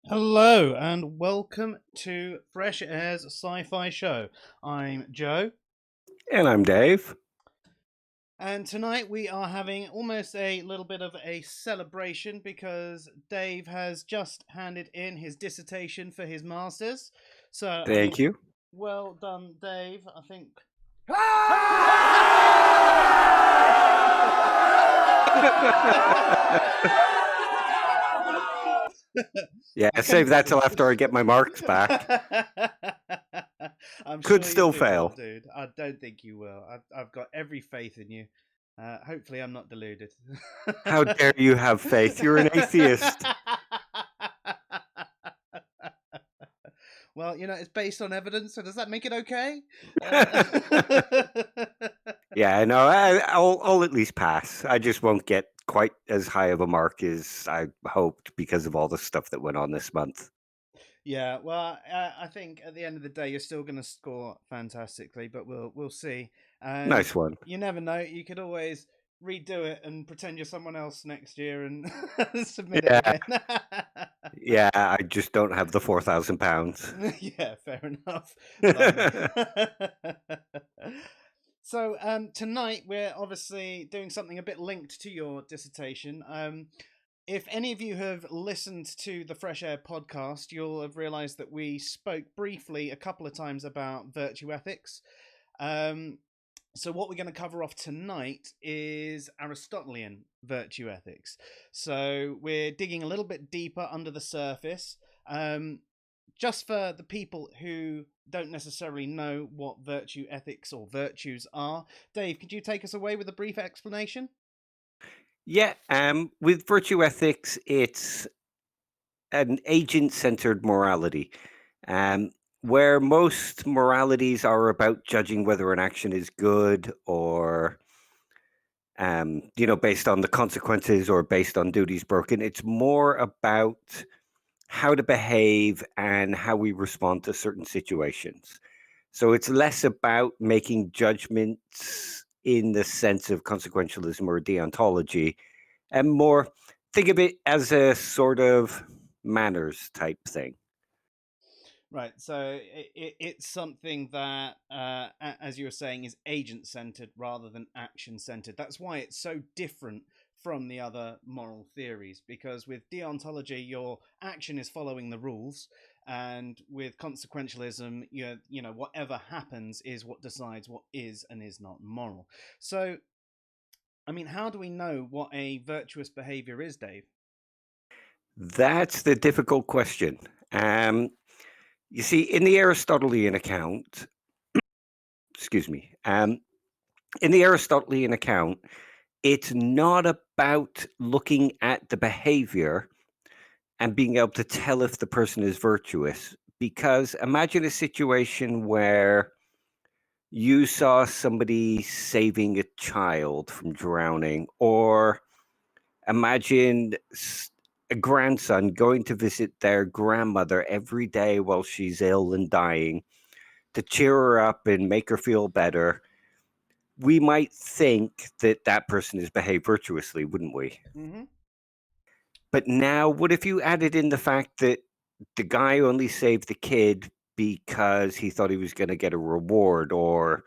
Hello and welcome to Fresh Air's Sci-Fi Show. I'm Joe, And I'm Dave. and tonight we are having almost a little bit of a celebration because Dave has just handed in his dissertation for his masters. So, I Thank mean, you. well done, Dave. I think. Yeah, I save couldn't. that till after I get my marks back. I'm Could sure you'll still do well, fail. dude. I don't think you will. I've got every faith in you. Hopefully, I'm not deluded. How dare you have faith? You're an atheist. Well, it's based on evidence, so does that make it okay? Yeah, no, I'll at least pass. I just won't get quite as high of a mark as I hoped because of all the stuff that went on this month. Yeah, well, I think at the end of the day, you're still going to score fantastically, but we'll see. And Nice one. you never know; you could always redo it and pretend you're someone else next year and submit it Yeah, again. yeah, I just don't have the £4,000. Yeah, fair enough. Blimey. So tonight we're obviously doing something a bit linked to your dissertation. If any of you have listened to the Fresh Air podcast, you'll have realized that we spoke briefly a couple of times about virtue ethics. Um, so, what we're going to cover off tonight is Aristotelian virtue ethics. So, we're digging a little bit deeper under the surface. Just for the people who don't necessarily know what virtue ethics or virtues are, Dave, could you take us away with a brief explanation? Yeah, with virtue ethics, it's an agent-centered morality, um, where most moralities are about judging whether an action is good or, based on the consequences or based on duties broken. It's more about how to behave and how we respond to certain situations. So it's less about making judgments in the sense of consequentialism or deontology, and more think of it as a sort of manners type thing. Right. So it's something that, as you were saying, is agent centered rather than action centered. That's why it's so different from the other moral theories, because with deontology, your action is following the rules. And with consequentialism, whatever happens is what decides what is and is not moral. So, I mean, how do we know what a virtuous behavior is, Dave? That's the difficult question. Um, you see, in the Aristotelian account, excuse me, in the Aristotelian account, it's not about looking at the behavior and being able to tell if the person is virtuous. Because imagine a situation where you saw somebody saving a child from drowning, or imagine a grandson going to visit their grandmother every day while she's ill and dying to cheer her up and make her feel better. We might think that that person has behaved virtuously, wouldn't we? Mm-hmm. But now, what if you added in the fact that the guy only saved the kid because he thought he was going to get a reward, or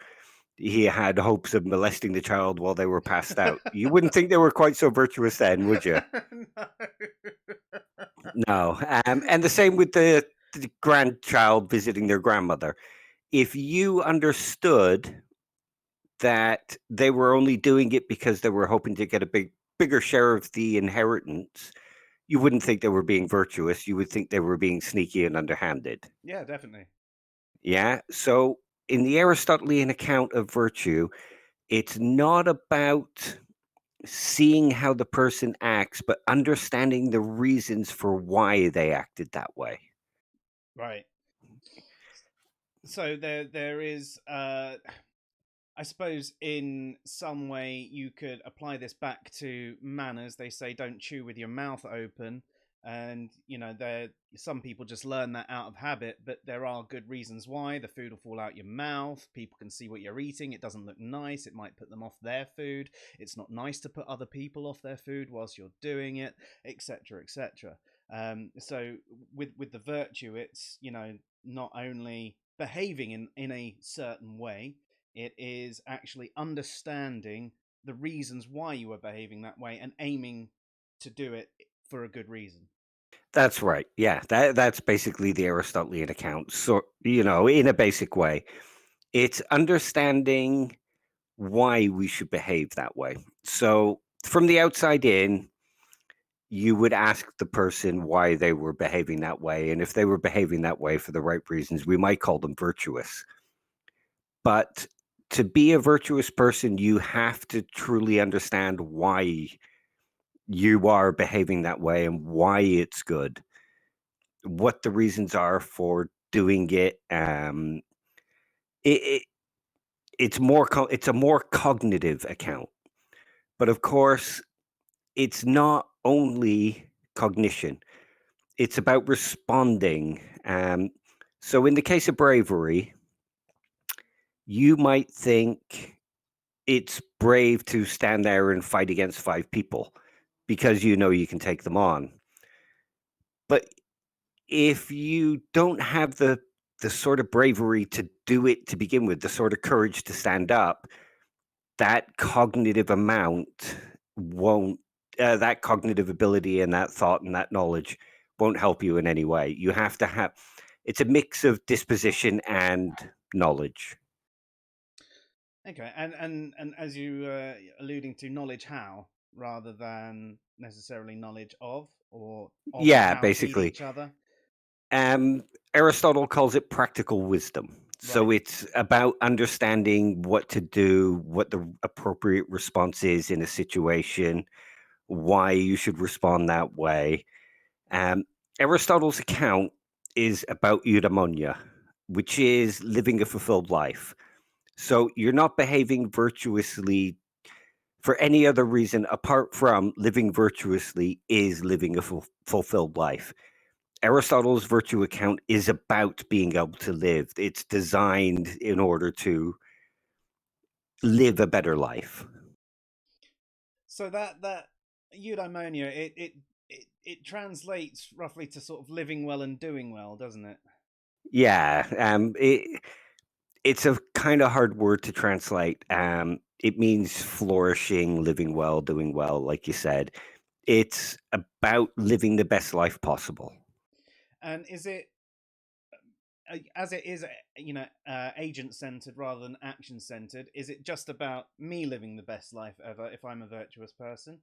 he had hopes of molesting the child while they were passed out? You wouldn't think they were quite so virtuous then, would you? No. No. And the same with the grandchild visiting their grandmother. If you understood that they were only doing it because they were hoping to get a bigger share of the inheritance, you wouldn't think they were being virtuous. You would think they were being sneaky and underhanded. Yeah, definitely. Yeah. So in the Aristotelian account of virtue, it's not about seeing how the person acts, but understanding the reasons for why they acted that way. Right. So there is I suppose in some way you could apply this back to manners. They say don't chew with your mouth open, and there some people just learn that out of habit, but there are good reasons why. The food will fall out your mouth, people can see what you're eating, it doesn't look nice, it might put them off their food, it's not nice to put other people off their food whilst you're doing it, etc., etc. So with the virtue, it's, not only behaving in a certain way, it is actually understanding the reasons why you are behaving that way and aiming to do it for a good reason. That's right. Yeah, that's basically the Aristotelian account. So, in a basic way, it's understanding why we should behave that way. So, from the outside in, you would ask the person why they were behaving that way. And if they were behaving that way for the right reasons, we might call them virtuous. But to be a virtuous person, you have to truly understand why you are behaving that way and why it's good, what the reasons are for doing it. It, it it's a more cognitive account, but of course, it's not only cognition. It's about responding. So, in the case of bravery, you might think it's brave to stand there and fight against five people because you know you can take them on. But if you don't have the sort of bravery to do it to begin with, the sort of courage to stand up, that cognitive amount won't that cognitive ability and that thought and that knowledge won't help you in any way. You have to have it's a mix of disposition and knowledge. Okay, and as you alluding to, knowledge how rather than necessarily knowledge of and Yeah, how feed basically. each other. Um, Aristotle calls it practical wisdom. Right. So it's about understanding what to do, what the appropriate response is in a situation, why you should respond that way. Um, Aristotle's account is about eudaimonia, which is living a fulfilled life. So you're not behaving virtuously for any other reason apart from living virtuously is living a fulfilled life. Aristotle's virtue account is about being able to live. It's designed in order to live a better life. So that eudaimonia, it translates roughly to sort of living well and doing well, doesn't it? Yeah, it's a kind of hard word to translate. It means flourishing, living well, doing well, like you said. It's about living the best life possible. And is it, as it is, agent centered rather than action centered? Is it just about me living the best life ever if I'm a virtuous person?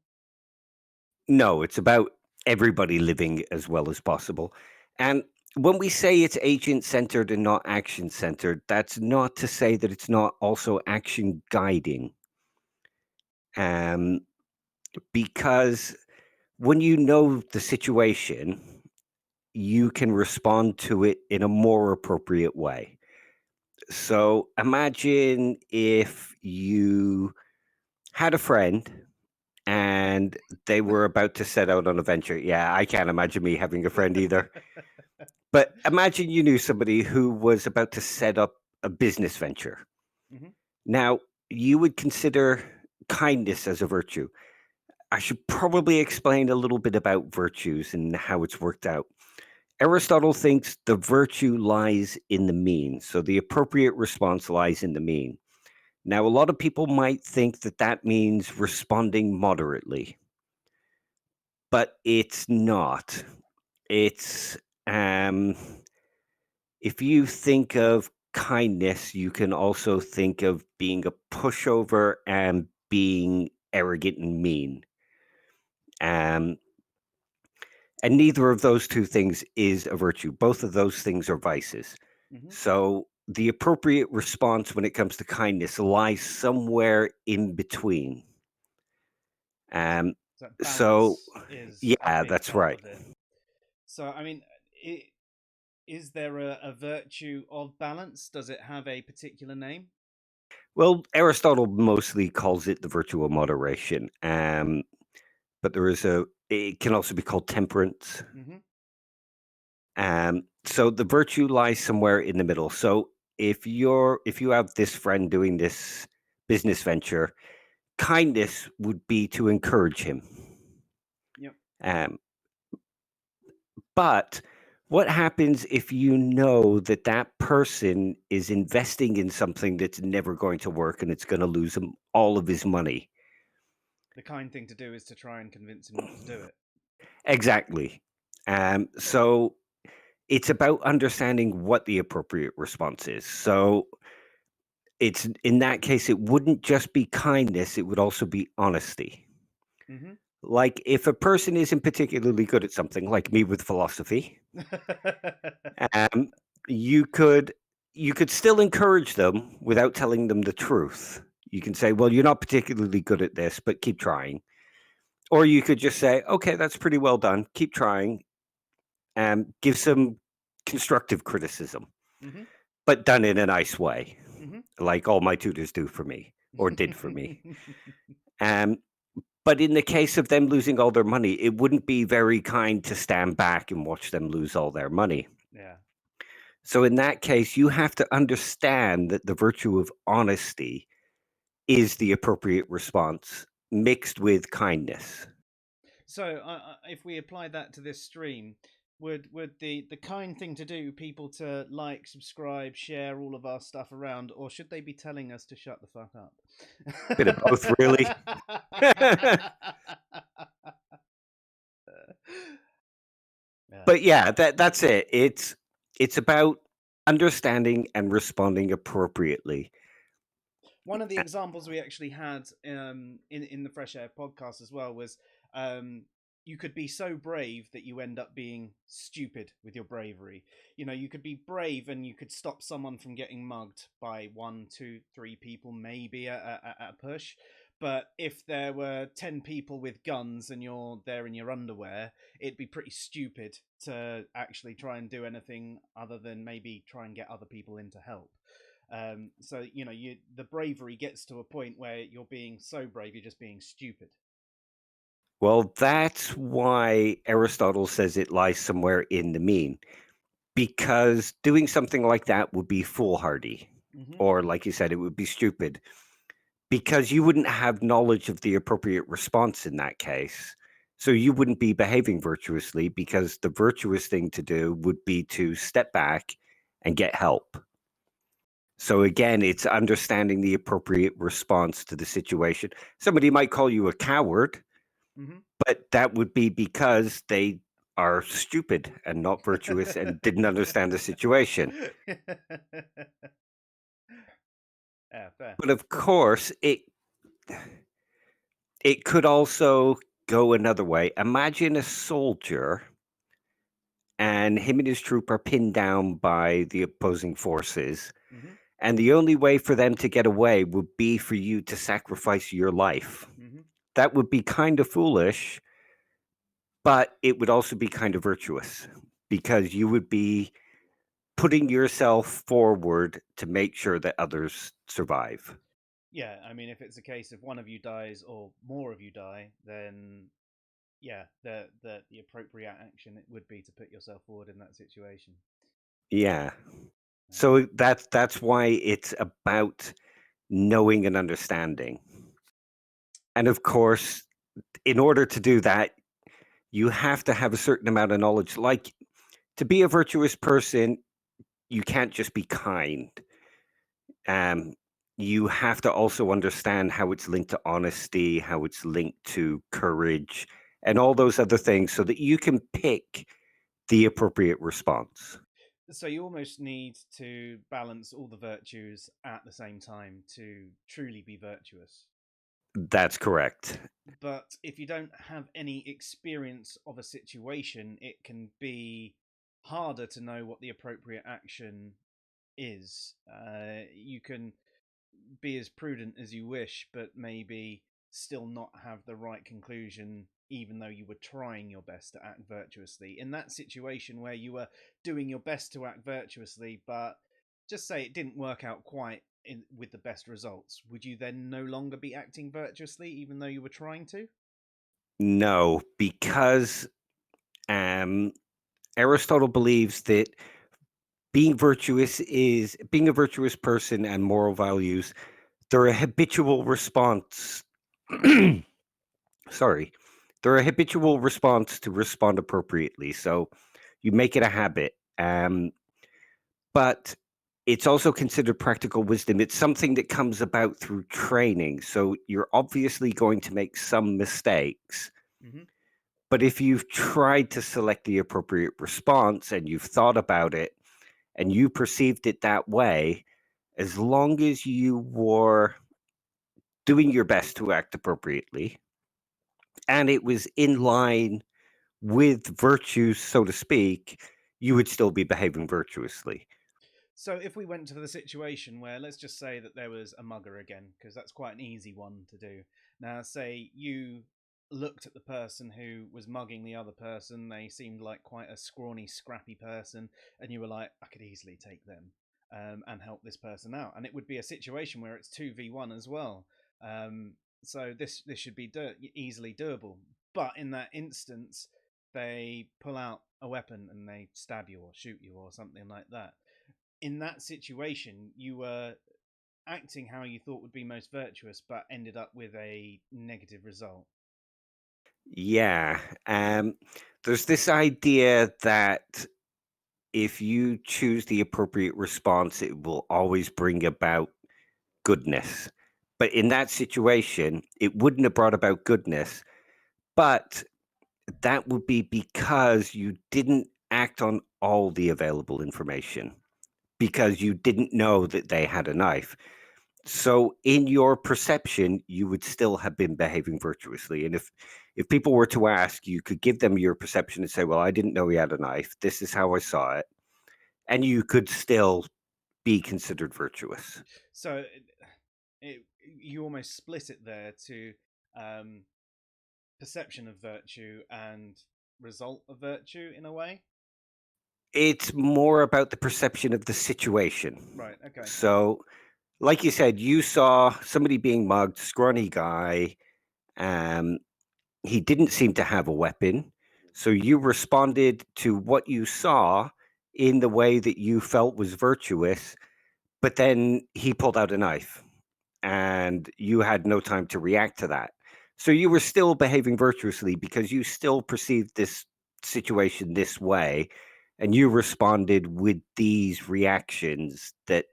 No, it's about everybody living as well as possible. And when we say it's agent centered and not action centered, that's not to say that it's not also action guiding. Um, because when you know the situation, you can respond to it in a more appropriate way. So imagine if you had a friend and they were about to set out on a venture. Yeah, I can't imagine me having a friend either. But imagine you knew somebody who was about to set up a business venture. Hmm. Now, you would consider kindness as a virtue. I should probably explain a little bit about virtues and how it's worked out. Aristotle thinks the virtue lies in the mean. So the appropriate response lies in the mean. Now, a lot of people might think that that means responding moderately, but it's not. It's um, if you think of kindness, you can also think of being a pushover and being arrogant and mean. Um, and neither of those two things is a virtue. Both of those things are vices. Hmm. So the appropriate response when it comes to kindness lies somewhere in between. Um, So so balance is a yeah, big that's part right. of it. So I mean, is there a virtue of balance? Does it have a particular name? Well, Aristotle mostly calls it the virtue of moderation. But it can also be called temperance. Hmm. So the virtue lies somewhere in the middle. So if you have this friend doing this business venture, kindness would be to encourage him. Yep. Um, But what happens if you know that that person is investing in something that's never going to work and it's going to lose him all of his money? The kind thing to do is to try and convince him not to do it. Exactly. So it's about understanding what the appropriate response is. So it's in that case, it wouldn't just be kindness, it would also be honesty. Mm-hmm. Like if a person isn't particularly good at something, like me with philosophy, um, you could you could still encourage them without telling them the truth. You can say, "Well, you're not particularly good at this, but keep trying." Or you could just say, "Okay, that's pretty well done. Keep trying." And give some constructive criticism, Mm-hmm. but done in a nice way, Mm-hmm. like all my tutors do for me or did for me. Um, but in the case of them losing all their money, it wouldn't be very kind to stand back and watch them lose all their money. Yeah. So in that case, you have to understand that the virtue of honesty is the appropriate response mixed with kindness. So, if we apply that to this stream, would the kind thing to do people to like, subscribe, share all of our stuff around, or should they be telling us to shut the fuck up? Bit of both, really. Yeah. But yeah, that's it. It's about understanding and responding appropriately. One of the examples we actually had in the Fresh Air podcast as well was um, you could be so brave that you end up being stupid with your bravery. You know, you could be brave and you could stop someone from getting mugged by one, two, three people, maybe at a push. But if there were 10 people with guns and you're there in your underwear, it'd be pretty stupid to actually try and do anything other than maybe try and get other people in to help. So you know, the bravery gets to a point where you're being so brave, you're just being stupid. Well, that's why Aristotle says it lies somewhere in the mean, because doing something like that would be foolhardy, Mm-hmm. or like you said, it would be stupid, because you wouldn't have knowledge of the appropriate response in that case. So you wouldn't be behaving virtuously, because the virtuous thing to do would be to step back and get help. So again, it's understanding the appropriate response to the situation. Somebody might call you a coward, Mm-hmm. but that would be because they are stupid and not virtuous and didn't understand the situation. Yeah, fair. But of course, it could also go another way. Imagine a soldier and him and his troop are pinned down by the opposing forces, Mm-hmm. and the only way for them to get away would be for you to sacrifice your life. Mm-hmm. That would be kind of foolish, but it would also be kind of virtuous, because you would be putting yourself forward to make sure that others survive. Yeah, I mean, if it's a case of one of you dies or more of you die, then yeah, the appropriate action it would be to put yourself forward in that situation. Yeah. Yeah. So that's why it's about knowing and understanding. And of course, in order to do that, you have to have a certain amount of knowledge. Like to be a virtuous person, you can't just be kind. Um, you have to also understand how it's linked to honesty, how it's linked to courage, and all those other things so that you can pick the appropriate response. So you almost need to balance all the virtues at the same time to truly be virtuous. That's correct. But if you don't have any experience of a situation, it can be harder to know what the appropriate action is. You can be as prudent as you wish, but maybe still not have the right conclusion, even though you were trying your best to act virtuously. In that situation where you were doing your best to act virtuously, but just say it didn't work out quite with the best results, would you then no longer be acting virtuously, even though you were trying to? No, because um, Aristotle believes that being a virtuous person and moral values, they're a habitual response. Sorry, they're a habitual response to respond appropriately. So You make it a habit. But it's also considered practical wisdom. It's something that comes about through training. So you're obviously going to make some mistakes. Hmm. But if you've tried to select the appropriate response and you've thought about it and you perceived it that way, as long as you were doing your best to act appropriately and it was in line with virtues, so to speak, you would still be behaving virtuously. So if we went to the situation where, let's just say that there was a mugger again, because that's quite an easy one to do. Now, say you looked at the person who was mugging the other person, they seemed like quite a scrawny, scrappy person, and you were like, I could easily take them and help this person out. And it would be a situation where it's 2v1 as well. Um, so this should be easily doable. But in that instance, they pull out a weapon and they stab you or shoot you or something like that. In that situation, you were acting how you thought would be most virtuous, but ended up with a negative result. Yeah. There's this idea that if you choose the appropriate response, it will always bring about goodness. But in that situation, it wouldn't have brought about goodness, but that would be because you didn't act on all the available information because you didn't know that they had a knife. So in your perception, you would still have been behaving virtuously. And if people were to ask, you could give them your perception and say, well, I didn't know he had a knife. This is how I saw it. And you could still be considered virtuous. So you almost split it there to um, perception of virtue and result of virtue in a way. It's more about the perception of the situation. Right. Okay. So, like you said, you saw somebody being mugged, scrawny guy. Um, he didn't seem to have a weapon. So you responded to what you saw in the way that you felt was virtuous, but then he pulled out a knife and you had no time to react to that. So you were still behaving virtuously because you still perceived this situation this way and you responded with these reactions that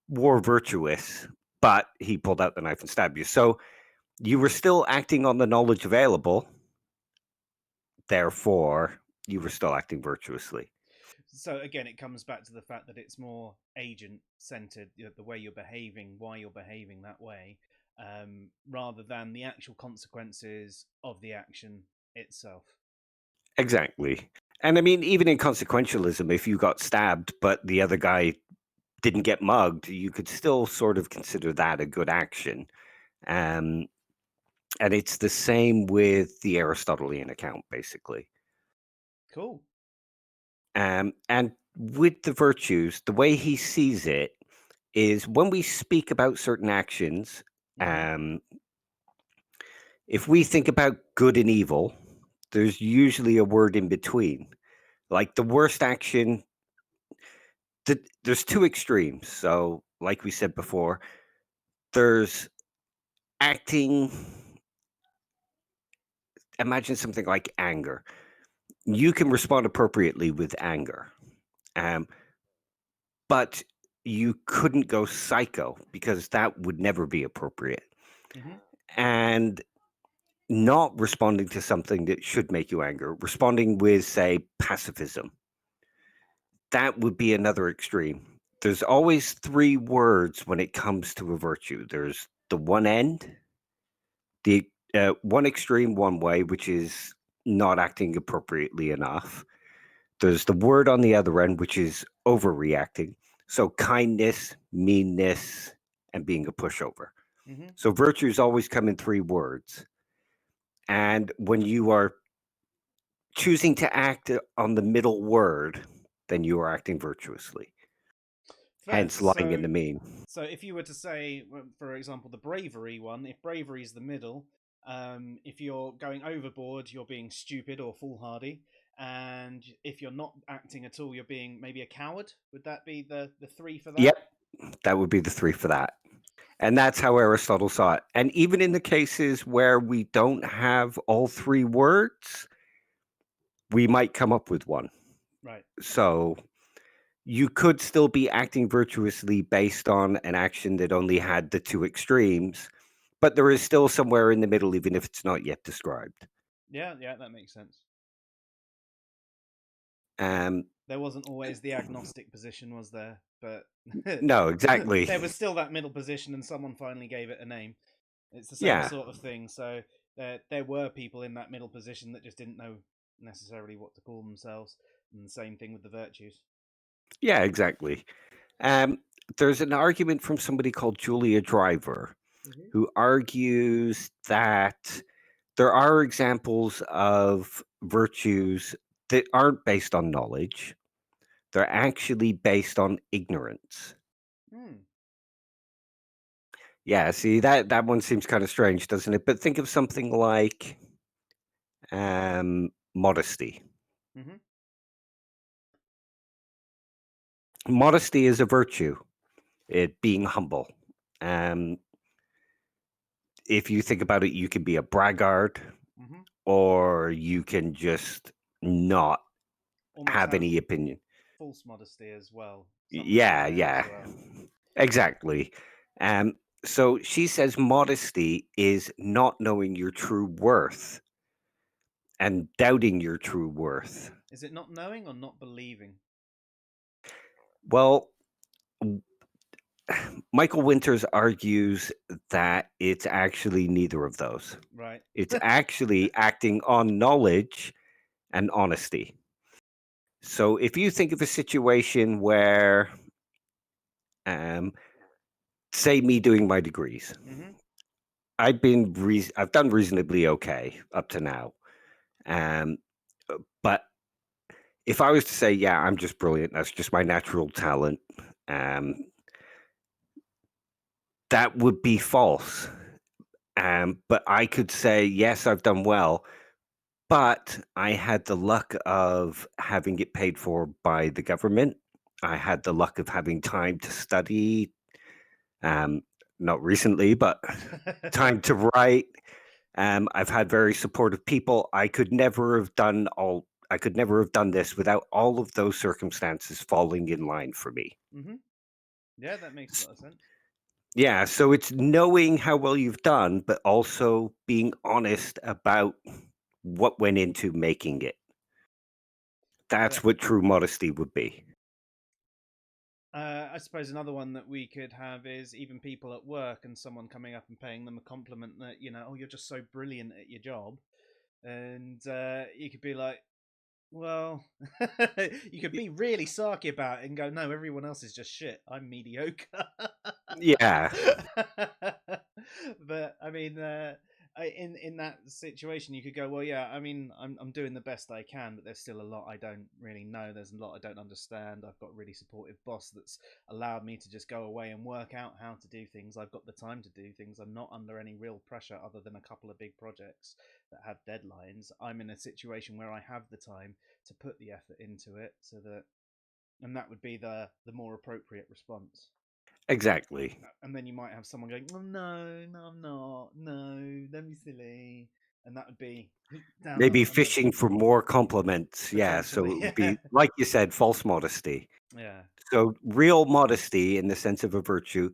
were virtuous, but he pulled out the knife and stabbed you. So you were still acting on the knowledge available, therefore you were still acting virtuously. So again, it comes back to the fact that it's more agent centered, the way you're behaving, why you're behaving that way, rather than the actual consequences of the action itself. Exactly. And I mean, even in consequentialism, if you got stabbed, but the other guy didn't get mugged, you could still sort of consider that a good action. Um, and it's the same with the Aristotelian account, basically. Cool. And with the virtues, the way he sees it is when we speak about certain actions, Mm-hmm. um, if we think about good and evil, there's usually a word in between. Like the worst action, there's two extremes. So, like we said before, there's acting. Imagine something like anger. You can respond appropriately with anger, um, but you couldn't go psycho because that would never be appropriate. Mm-hmm. And not responding to something that should make you angry, responding with, say, pacifism, that would be another extreme. There's always three words when it comes to a virtue. There's the one end, the one extreme one way, which is not acting appropriately enough. There's the word on the other end, which is overreacting. So kindness, meanness, and being a pushover. Mm-hmm. So virtues always come in three words. And when you are choosing to act on the middle word, then you are acting virtuously. Fair. Hence lying in the mean. So if you were to say, for example, the bravery one, if bravery is the middle, if you're going overboard, you're being stupid or foolhardy, and if you're not acting at all, you're being maybe a coward. Would that be the three for that? Yep, that would be the three for that. And that's how Aristotle saw it. And even in the cases where we don't have all three words, we might come up with one. Right. So you could still be acting virtuously based on an action that only had the two extremes, but there is still somewhere in the middle, even if it's not yet described. Yeah, yeah, that makes sense. Um, There wasn't always the agnostic position, was there? But no, exactly. there was still that middle position, and someone finally gave it a name. It's the same Yeah, sort of thing. So there were people in that middle position that just didn't know necessarily what to call themselves. And the same thing with the virtues. yeah, exactly. Um, there's an argument from somebody called Julia Driver Mm-hmm. who argues that there are examples of virtues that aren't based on knowledge. They're actually based on ignorance. Hmm. Yeah, see that one seems kind of strange, doesn't it? But think of something like modesty. Mm-hmm. Modesty is a virtue. It being humble. Um, if you think about it, you can be a braggart, Mm-hmm. or you can just not Almost have have any opinion. false modesty as well. Somewhere in Yeah, there as yeah, well. exactly. Um, so she says modesty is not knowing your true worth and doubting your true worth. Is it not knowing or not believing? Well, Michael Winters argues that it's actually neither of those. Right. It's actually acting on knowledge and honesty. So if you think of a situation where, um, say, me doing my degrees, Mm-hmm. I've done reasonably okay up to now. Um, but if I was to say, yeah, I'm just brilliant, that's just my natural talent, um, that would be false. But I could say, yes, I've done well, but I had the luck of having it paid for by the government. I had the luck of having time to study, um, not recently, but time to write. I've had very supportive people. I could never have done this without all of those circumstances falling in line for me. Mm-hmm. Yeah, that makes a lot of sense. Yeah, so it's knowing how well you've done, but also being honest about what went into making it. Yeah. That's what true modesty would be. I suppose another one that we could have is even people at work and someone coming up and paying them a compliment that, oh, you're just so brilliant at your job. And you could be like, well, you could be really sarky about it and go, no, everyone else is just shit. I'm mediocre. Yeah, But I mean, in that situation, you could go, well, yeah. I mean, I'm doing the best I can, but there's still a lot I don't really know. There's a lot I don't understand. I've got a really supportive boss that's allowed me to just go away and work out how to do things. I've got the time to do things. I'm not under any real pressure other than a couple of big projects that have deadlines. I'm in a situation where I have the time to put the effort into it, so that, and that would be the more appropriate response. exactly. And then you might have someone going, "Oh no, no, I'm not. No, don't be silly," and that would be down Maybe another fishing for more compliments. Yeah, so potentially. it would Yeah, be, like you said, false modesty. yeah. So real modesty in the sense of a virtue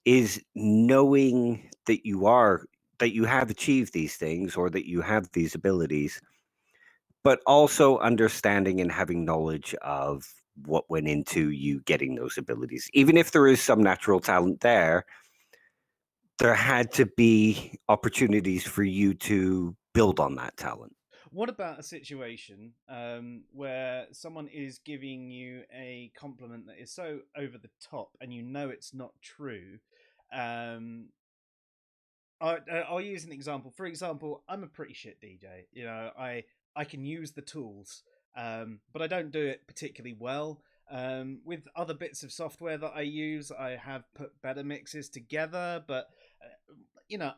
is knowing that you have achieved these things or that you have these abilities, but also understanding and having knowledge of what went into you getting those abilities. Even if there is some natural talent there, there had to be opportunities for you to build on that talent. What about a situation where someone is giving you a compliment that is so over the top, and you know it's not true? Um, I'll use an example. For example, I'm a pretty shit DJ. I can use the tools, but I don't do it particularly well. With other bits of software that I use, I have put better mixes together, but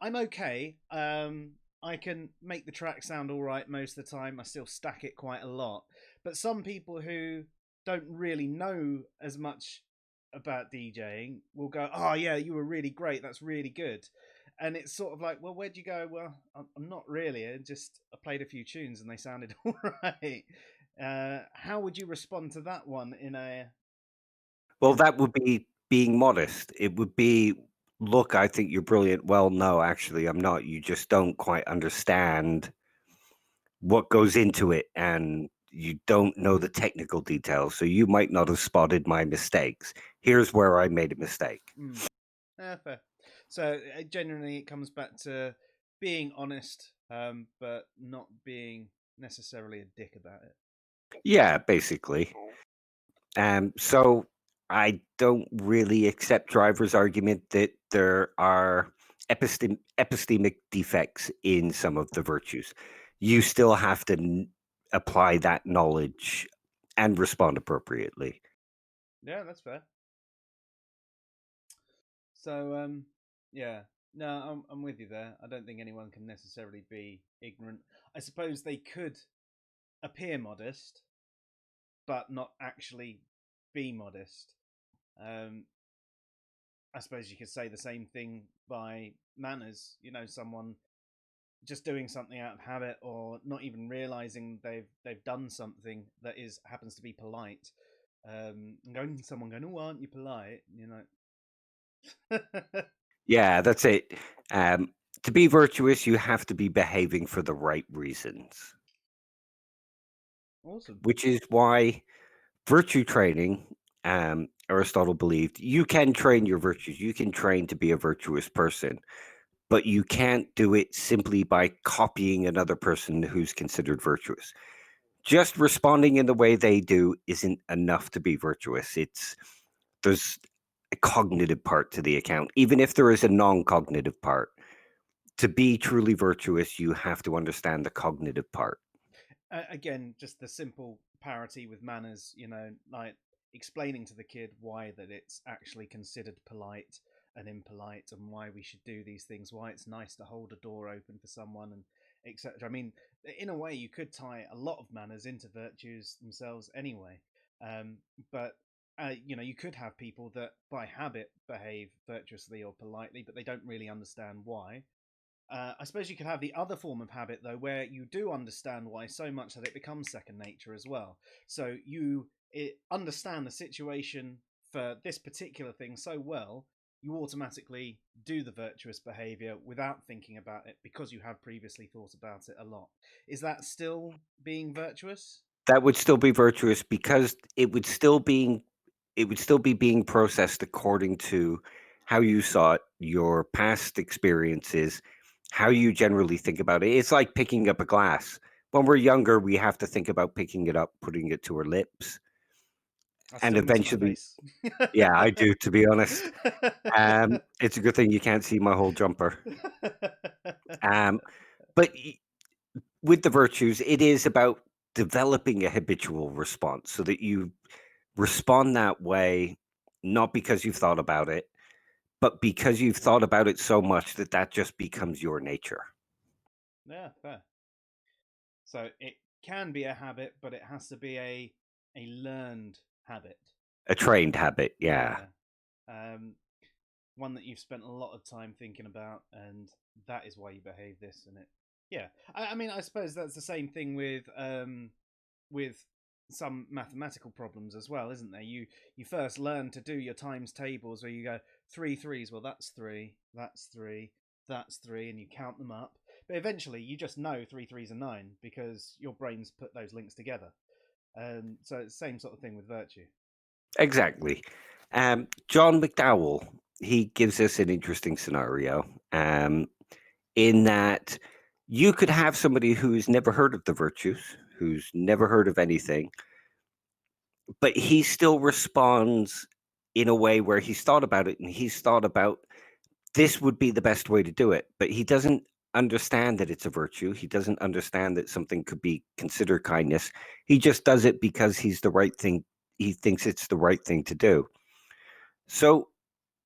I'm okay. I can make the track sound all right most of the time. I still stack it quite a lot. But some people who don't really know as much about DJing will go, "Oh yeah, you were really great. That's really good." And it's sort of like, well, where'd you go? Well, I'm not really. I played a few tunes and they sounded all right. How would you respond to that one in a Well, in that would be being modest. It would be, look, I think you're brilliant. Well, no, actually, I'm not. You just don't quite understand what goes into it, and you don't know the technical details. So you might not have spotted my mistakes. Here's where I made a mistake. fair. So generally, it comes back to being honest, but not being necessarily a dick about it. Yeah, basically. So I don't really accept Driver's argument that there are epistemic defects in some of the virtues. You still have to apply that knowledge and respond appropriately. Yeah, that's fair. So yeah, no, I'm with you there. I don't think anyone can necessarily be ignorant. I suppose they could appear modest, but not actually be modest. Um, I suppose you could say the same thing by manners. You know, someone just doing something out of habit or not even realizing they've done something that is happens to be polite. Going someone going, "Oh, aren't you polite?" You know. Yeah, that's it. Um, to be virtuous, you have to be behaving for the right reasons, Awesome. which is why virtue training, Aristotle believed you can train your virtues. You can train to be a virtuous person, but you can't do it simply by copying another person who's considered virtuous. Just responding in the way they do isn't enough to be virtuous. There's a cognitive part to the account, even if there is a non-cognitive part. To be truly virtuous, you have to understand the cognitive part. Again, just the simple parity with manners, you know, like explaining to the kid why that it's actually considered polite and impolite and why we should do these things, why it's nice to hold a door open for someone and etc. I mean, in a way, you could tie a lot of manners into virtues themselves anyway. Um, but you know, you could have people that by habit behave virtuously or politely, but they don't really understand why. I suppose you could have the other form of habit, though, where you do understand why so much that it becomes second nature as well. So understand the situation for this particular thing so well, you automatically do the virtuous behavior without thinking about it because you have previously thought about it a lot. Is that still being virtuous? That would still be virtuous because it would still be being processed according to how you saw it, your past experiences, how you generally think about it. It's like picking up a glass. When we're younger, we have to think about picking it up, putting it to our lips, I and still miss my eventually, face. yeah, I do, to be honest. It's a good thing you can't see my whole jumper. Um, but with the virtues, it is about developing a habitual response so that you respond that way, not because you've thought about it, but because you've thought about it so much that that just becomes your nature. Yeah, fair. So it can be a habit, but it has to be a learned habit. A trained habit, yeah. Yeah. Um, one that you've spent a lot of time thinking about, and that is why you behave this and it. Yeah. I mean, I suppose that's the same thing with some mathematical problems as well, isn't there? You first learn to do your times tables where you go three threes. Well, that's three. That's three. That's three, and you count them up. But eventually, you just know three threes are nine because your brain's put those links together. So it's the same sort of thing with virtue. Exactly. John McDowell, he gives us an interesting scenario in that you could have somebody who's never heard of the virtues, who's never heard of anything, but he still responds in a way where he's thought about it and he's thought about this would be the best way to do it, but he doesn't understand that it's a virtue. He doesn't understand that something could be considered kindness. He just does it because he's the right thing. He thinks it's the right thing to do. So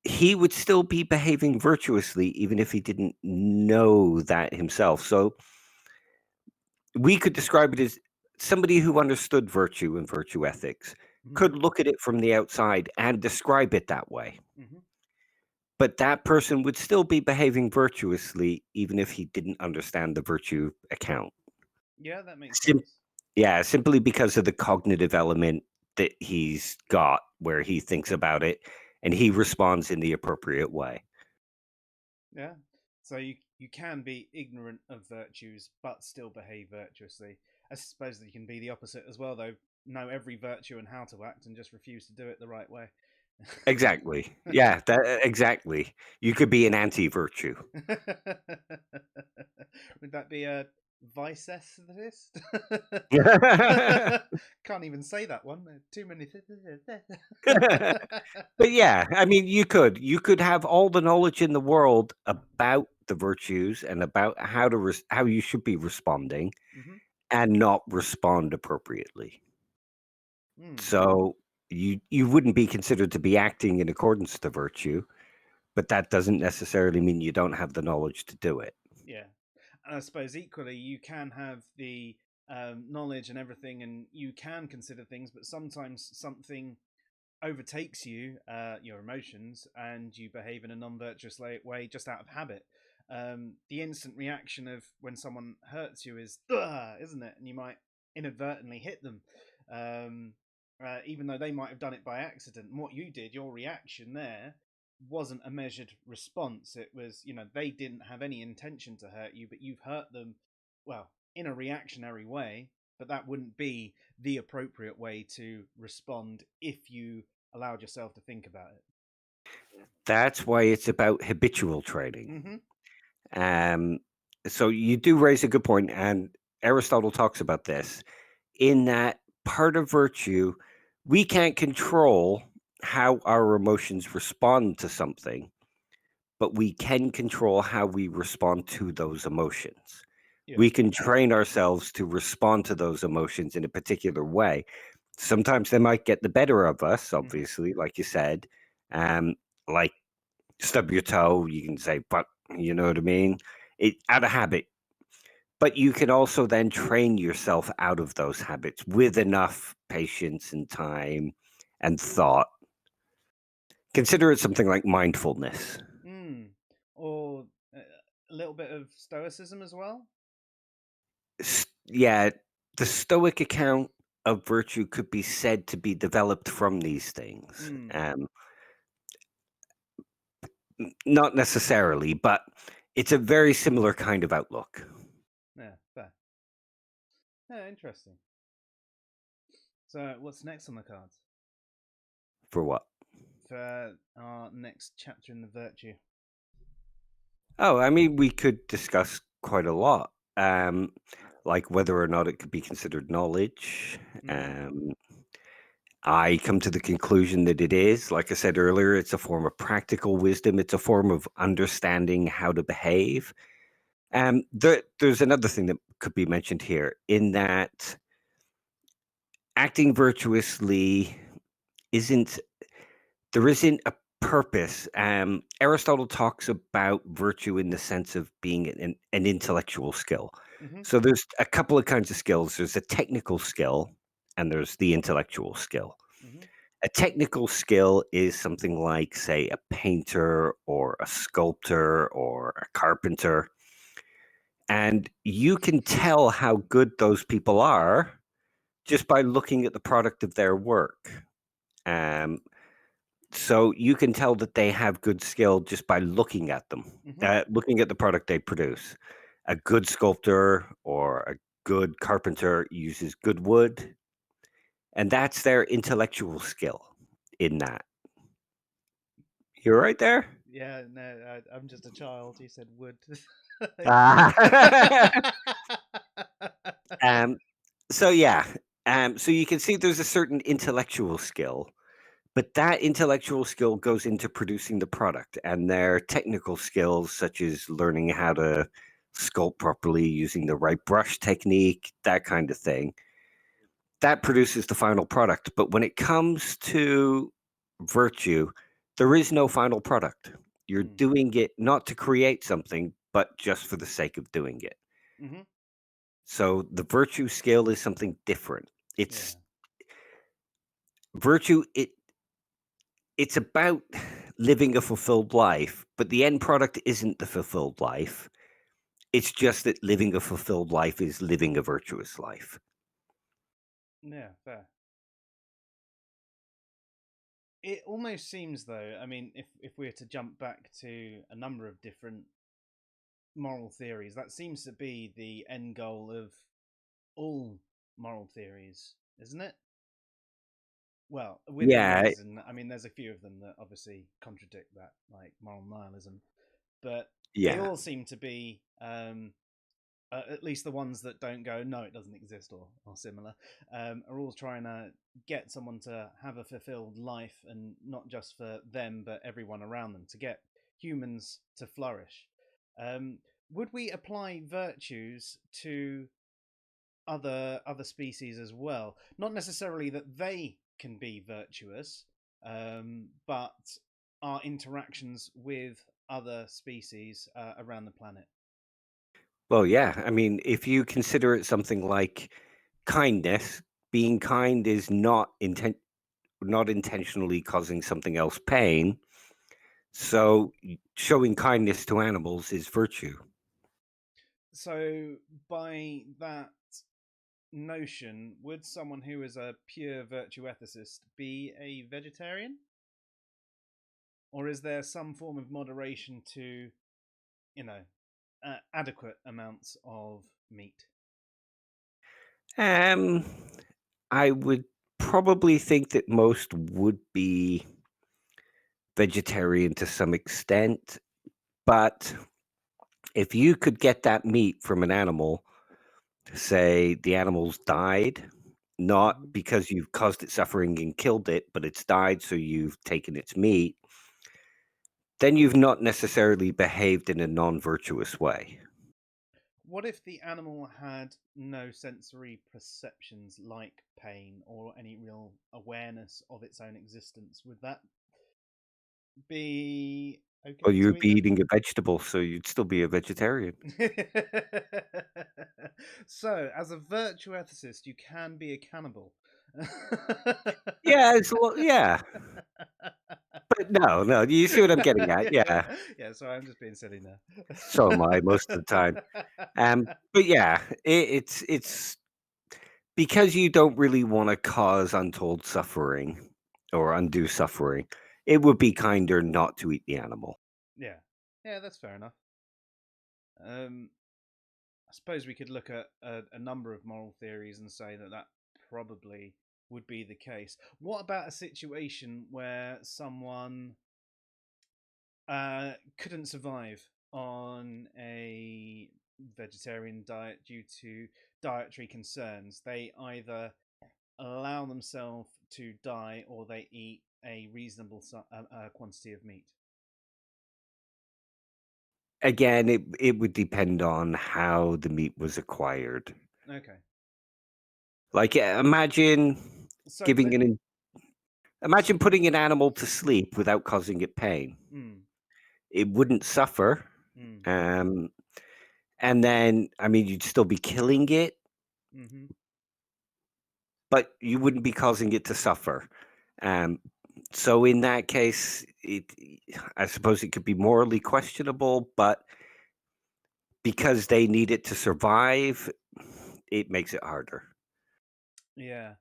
he would still be behaving virtuously even if he didn't know that himself. So we could describe it as somebody who understood virtue and virtue ethics Mm-hmm. could look at it from the outside and describe it that way. Mm-hmm. But that person would still be behaving virtuously even if he didn't understand the virtue account. Yeah, that makes Sim- sense. Yeah, simply because of the cognitive element that he's got where he thinks about it and he responds in the appropriate way. Yeah. So you can be ignorant of virtues but still behave virtuously. I suppose that you can be the opposite as well, though. Know every virtue and how to act, and just refuse to do it the right way. Exactly. Yeah, exactly. You could be an anti-virtue. Would that be a vicesist? Can't even say that one. Too many. But yeah, I mean, you could have all the knowledge in the world about the virtues and about how how you should be responding Hmm. and not respond appropriately. Mm, So you wouldn't be considered to be acting in accordance to virtue, but that doesn't necessarily mean you don't have the knowledge to do it. yeah. And I suppose equally, you can have the knowledge and everything, and you can consider things, but sometimes something overtakes you, your emotions, and you behave in a non-virtuous way just out of habit. The instant reaction of when someone hurts you is, "Ugh," isn't it? And you might inadvertently hit them, um, even though they might have done it by accident. And what you did, your reaction there, wasn't a measured response. It was, they didn't have any intention to hurt you, but you've hurt them, well, in a reactionary way. But that wouldn't be the appropriate way to respond if you allowed yourself to think about it. That's why it's about habitual training. Mm-hmm. Um, so you do raise a good point, and Aristotle talks about this in that part of virtue, we can't control how our emotions respond to something, but we can control how we respond to those emotions. Yeah. We can train ourselves to respond to those emotions in a particular way. Sometimes they might get the better of us, Mm-hmm. obviously, like you said. Like stub your toe, you can say, but you know what I mean? It out of habit. But you can also then train yourself out of those habits with enough patience and time and thought. Consider it something like mindfulness. Mm. Or a little bit of stoicism as well. Yeah, the Stoic account of virtue could be said to be developed from these things. Mm. Not necessarily, but it's a very similar kind of outlook. Yeah, fair. Yeah, interesting. So, what's next on the cards For what? for our next chapter in the virtue? Oh, I mean, we could discuss quite a lot, like whether or not it could be considered knowledge. Mm. Um, I come to the conclusion that it is. Like I said earlier, it's a form of practical wisdom. It's a form of understanding how to behave. There's another thing that could be mentioned here in that acting virtuously isn't there isn't a purpose. Aristotle talks about virtue in the sense of being an intellectual skill. Mm-hmm. So there's a couple of kinds of skills. There's a technical skill and there's the intellectual skill. Mm-hmm. A technical skill is something like, say, a painter or a sculptor or a carpenter. And you can tell how good those people are just by looking at the product of their work. Um, So you can tell that they have good skill just by looking at them, Mm-hmm. looking at the product they produce. A good sculptor or a good carpenter uses good wood, and that's their intellectual skill in that. You're right there. Yeah, no, I'm just a child. You said would. Ah. um, so yeah, so you can see there's a certain intellectual skill. But that intellectual skill goes into producing the product, and their technical skills, such as learning how to sculpt properly, using the right brush technique, that kind of thing, that produces the final product. But when it comes to virtue, there is no final product. You're Mm. doing it not to create something, but just for the sake of doing it. Mm-hmm. So the virtue skill is something different. Yeah. It's virtue. It's about living a fulfilled life, but the end product isn't the fulfilled life. It's just that living a fulfilled life is living a virtuous life. Yeah, fair. It almost seems, though, I mean, if we were to jump back to a number of different moral theories, that seems to be the end goal of all moral theories, isn't it? Well, within Yeah, reason. I mean, there's a few of them that obviously contradict that, like moral nihilism, but they yeah. all seem to be, at least the ones that don't go, no, it doesn't exist, or similar, are all trying to get someone to have a fulfilled life, and not just for them, but everyone around them, to get humans to flourish. Um, would we apply virtues to other species as well? Not necessarily that they can be virtuous, but our interactions with other species around the planet. Well, yeah. I mean, if you consider it something like kindness, being kind is not intentionally causing something else pain. So showing kindness to animals is virtue. So, by that notion, would someone who is a pure virtue ethicist be a vegetarian? Or is there some form of moderation to, you know, adequate amounts of meat? Um, I would probably think that most would be vegetarian to some extent, but if you could get that meat from an animal, say the animal's died, not Hmm. because you've caused it suffering and killed it, but it's died, so you've taken its meat, then you've not necessarily behaved in a non-virtuous way. What if the animal had no sensory perceptions like pain or any real awareness of its own existence? Would that be Well, okay you to would eat be then? eating a vegetable, so you'd still be a vegetarian. So, as a virtue ethicist, you can be a cannibal. Yeah, yeah, but no, you see what I'm getting at, Yeah, yeah. yeah. Sorry, I'm just being silly now. So am I most of the time. But yeah, it's because you don't really wanna cause untold suffering or undue suffering, it would be kinder not to eat the animal. Yeah, yeah, that's fair enough. Um, I suppose we could look at a number of moral theories and say that that probably would be the case. What about a situation where someone couldn't survive on a vegetarian diet due to dietary concerns? They either allow themselves to die or they eat a reasonable quantity of meat. Again, it would depend on how the meat was acquired. Okay, Like, imagine so giving let. an imagine putting an animal to sleep without causing it pain. Mm, It wouldn't suffer, mm, um, and then, I mean, you'd still be killing it, mm-hmm. but you wouldn't be causing it to suffer. Um, so in that case, I suppose it could be morally questionable, but because they need it to survive, it makes it harder. Yeah.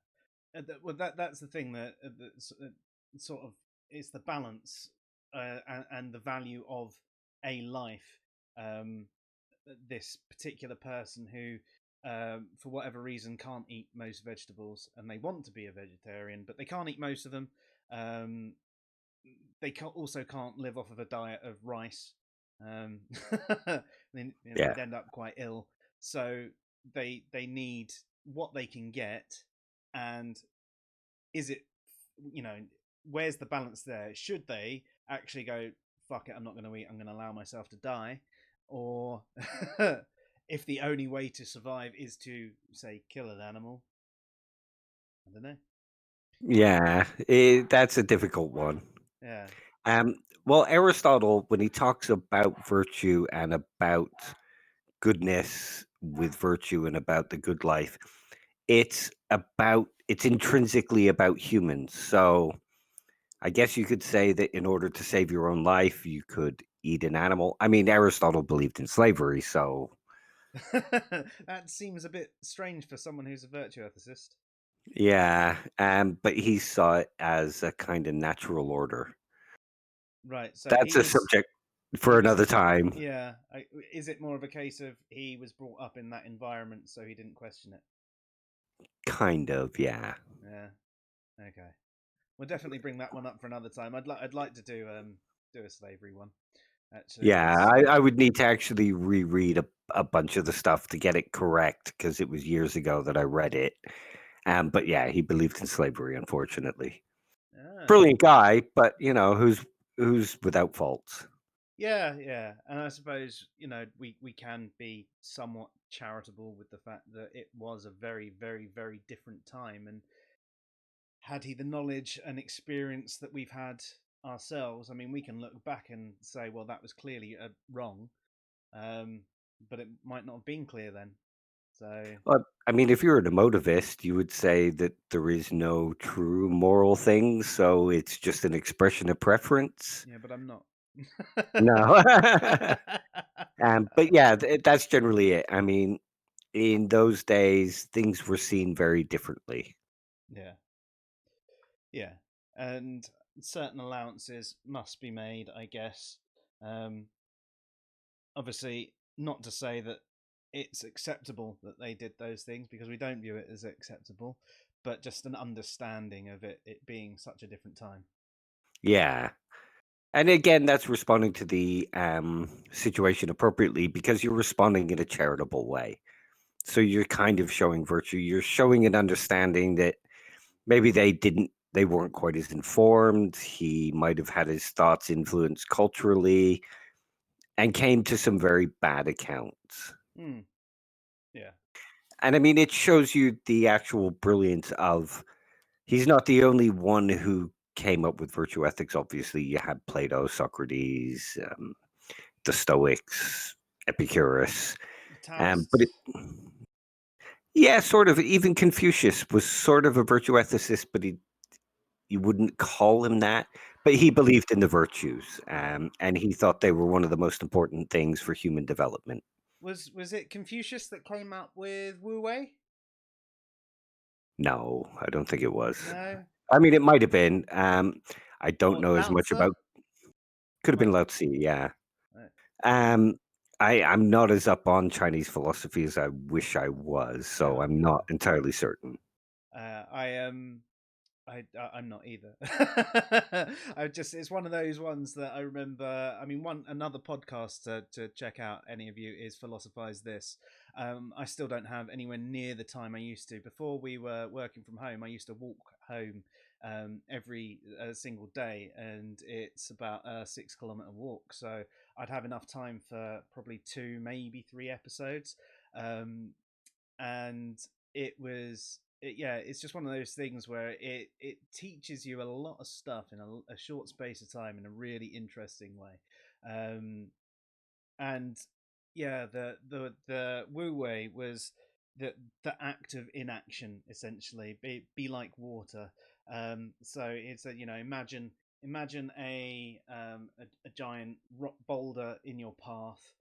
Well, that's the thing that sort of it's the balance and the value of a life. Um, this particular person who, for whatever reason, can't eat most vegetables, and they want to be a vegetarian, but they can't eat most of them. Um, they also can't live off of a diet of rice. Um, Yeah. they'd end up quite ill. So they need what they can get, and is it, you know where's the balance there? Should they actually go, fuck it, I'm not going to eat, I'm going to allow myself to die? Or if the only way to survive is to, say, kill an animal, I don't know. Yeah, that's a difficult one. Yeah. Um, well, Aristotle, when he talks about virtue and about goodness with virtue and about the good life, it's intrinsically about humans. So I guess you could say that in order to save your own life, you could eat an animal. I mean, Aristotle believed in slavery, so That seems a bit strange for someone who's a virtue ethicist. Yeah, but he saw it as a kind of natural order. Right. So That's a subject he for was another time. yeah. Is it more of a case of he was brought up in that environment, so he didn't question it? Kind of, yeah. Yeah. Okay. We'll definitely bring that one up for another time. I'd like to do a slavery one actually Yeah, because I would need to actually reread a bunch of the stuff to get it correct because it was years ago that I read it. But yeah, he believed in slavery, unfortunately. ah, Brilliant guy, but who's without faults. yeah, yeah, and I suppose we can be somewhat charitable with the fact that it was a very very very different time, and had he the knowledge and experience that we've had ourselves, I mean, we can look back and say, well, that was clearly wrong, um, but it might not have been clear then. So Well, I mean, if you're an emotivist, you would say that there is no true moral thing, so it's just an expression of preference. yeah, but I'm not. No. But yeah, that's generally it. I mean, in those days, things were seen very differently. Yeah, yeah, and certain allowances must be made, I guess. Um, Obviously, not to say that it's acceptable that they did those things because we don't view it as acceptable, but just an understanding of it being such a different time. Yeah. And again, that's responding to the situation appropriately because you're responding in a charitable way. So you're kind of showing virtue. You're showing an understanding that maybe they weren't quite as informed. He might have had his thoughts influenced culturally and came to some very bad accounts. Mm, yeah, And I mean, it shows you the actual brilliance of he's not the only one who came up with virtue ethics. Obviously, you had Plato, Socrates, the Stoics, Epicurus. the But Taoists. yeah, sort of. Even Confucius was sort of a virtue ethicist, but you wouldn't call him that. But he Mm. believed in the virtues, and he thought they were one of the most important things for human development. Was it Confucius that came up with Wu Wei? No, I don't think it was. No, I mean, it might have been. I don't or know as Lao much Tzu? about. Could have been Might Lao Tzu, yeah. uh, Um, I'm not as up on Chinese philosophy as I wish I was, so yeah, I'm not entirely certain. I I'm not either. I just it's one of those ones that I remember. I mean, one another podcast to check out. Any of you is philosophize this. I still don't have anywhere near the time I used to. Before we were working from home, I used to walk home every single day, and it's about a 6 kilometer walk. So I'd have enough time for probably two, maybe three episodes. Um, and yeah, it's just one of those things where it teaches you a lot of stuff in a short space of time in a really interesting way. Um and yeah, the wu wei was the act of inaction, essentially. Be like water. So it's a, imagine a giant rock boulder in your path.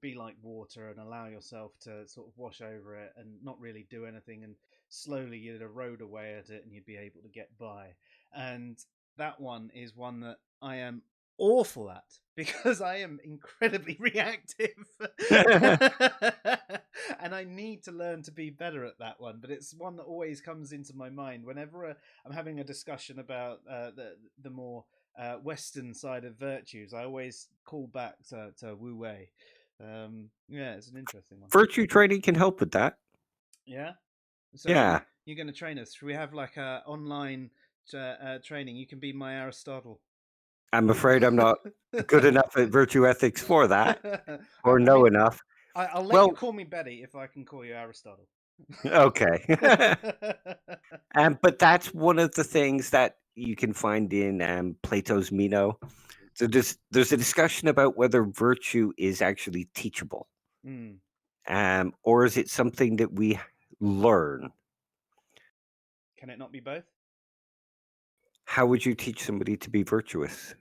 Be like water and allow yourself to sort of wash over it and not really do anything, and slowly you'd erode away at it and you'd be able to get by. And that one is one that I am awful at because I am incredibly reactive. And I need to learn to be better at that one, but it's one that always comes into my mind whenever I'm having a discussion about the more Western side of virtues. I always call back to Wu Wei. Yeah, it's an interesting one. Virtue training can help with that. Yeah. So Yeah, you're going to train us. Should we have like a online training? You can be my Aristotle. I'm afraid I'm not good enough at virtue ethics for that, or I mean, know enough. I'll let you Well, call me Betty if I can call you Aristotle. okay. But that's one of the things that you can find in Plato's Meno. So there's a discussion about whether virtue is actually teachable, Mm. or is it something that we learn? Can it not be both? How would you teach somebody to be virtuous?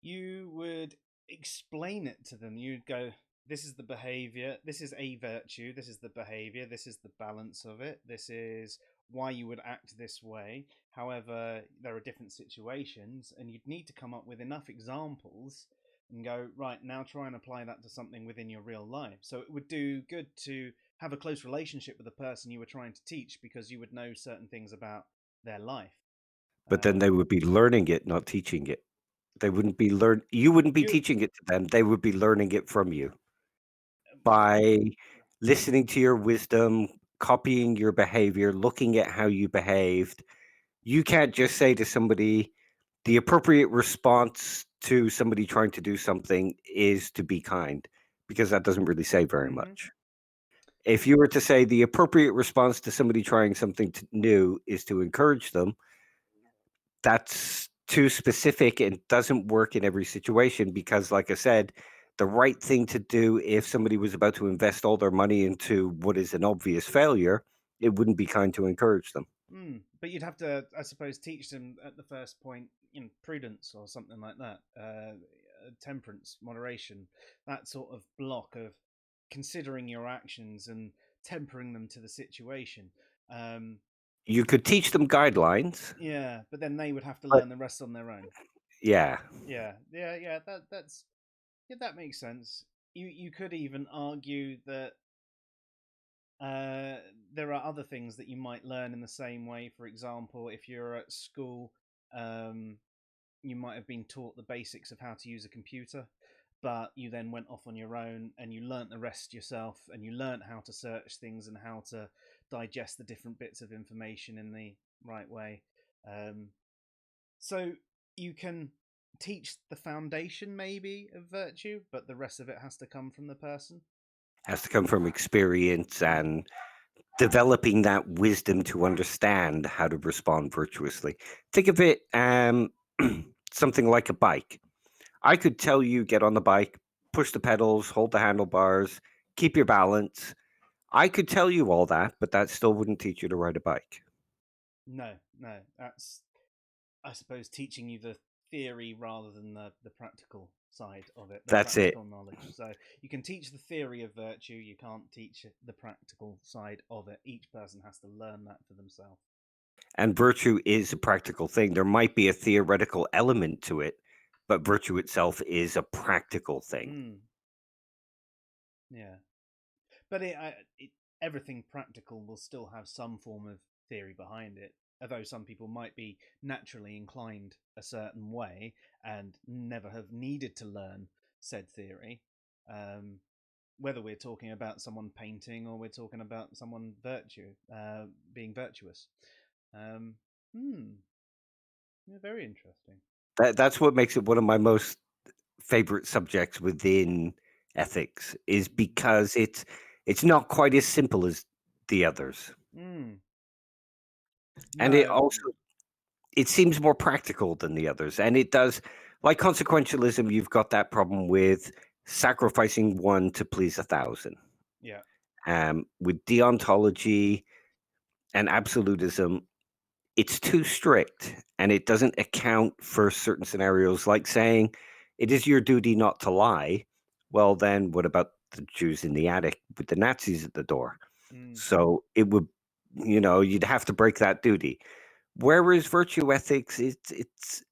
You would explain it to them. You'd go. this is the behavior, this is a virtue, this is the behavior, this is the balance of it, this is why you would act this way. However, there are different situations, and you'd need to come up with enough examples and go, right, now try and apply that to something within your real life. So it would do good to have a close relationship with the person you were trying to teach, because you would know certain things about their life. But then they Um, would be learning it, not teaching it. They wouldn't be you wouldn't be you, teaching it to them. They would be learning it from you by listening to your wisdom, copying your behavior, looking at how you behaved. You can't just say to somebody, the appropriate response to somebody trying to do something is to be kind, because that doesn't really say very mm-hmm. much. If you were to say the appropriate response to somebody trying something new is to encourage them, that's too specific and doesn't work in every situation, because, like I said, the right thing to do if somebody was about to invest all their money into what is an obvious failure, it wouldn't be kind to encourage them. But you'd have to, I suppose, teach them at the first point, prudence or something like that, temperance, moderation, that sort of block of considering your actions and tempering them to the situation. Um, You could teach them guidelines, yeah, but then they would have to but learn the rest on their own. yeah, Yeah. That's yeah, that makes sense. You could even argue that there are other things that you might learn in the same way. For example, if you're at school, um, you might have been taught the basics of how to use a computer, but you then went off on your own and you learnt the rest yourself, and you learnt how to search things and how to digest the different bits of information in the right way. Um, so you can teach the foundation maybe of virtue, but the rest of it has to come from the person. has to come from experience and developing that wisdom to understand how to respond virtuously. Think of it something like a bike. I could tell you get on the bike, push the pedals, hold the handlebars, keep your balance. I could tell you all that, but that still wouldn't teach you to ride a bike. No, that's, I suppose, teaching you the theory rather than the practical side of it, the That's it. practical knowledge. So you can teach the theory of virtue, you can't teach the practical side of it. Each person has to learn that for themselves. And virtue is a practical thing. There might be a theoretical element to it, but virtue itself is a practical thing. Mm, yeah, but everything practical will still have some form of theory behind it. Although some people might be naturally inclined a certain way and never have needed to learn said theory. Um, whether we're talking about someone painting or we're talking about someone being virtuous. Um, hmm, yeah, very interesting. That's what makes it one of my most favorite subjects within ethics, is because it's not quite as simple as the others. Hmm. And it No. also it seems more practical than the others. And it does, like consequentialism, you've got that problem with sacrificing one to please 1,000. Yeah. With deontology and absolutism, it's too strict and it doesn't account for certain scenarios, like saying it is your duty not to lie. Well, then what about the Jews in the attic with the Nazis at the door? Hmm. So it would, you'd have to break that duty. Whereas virtue ethics, it's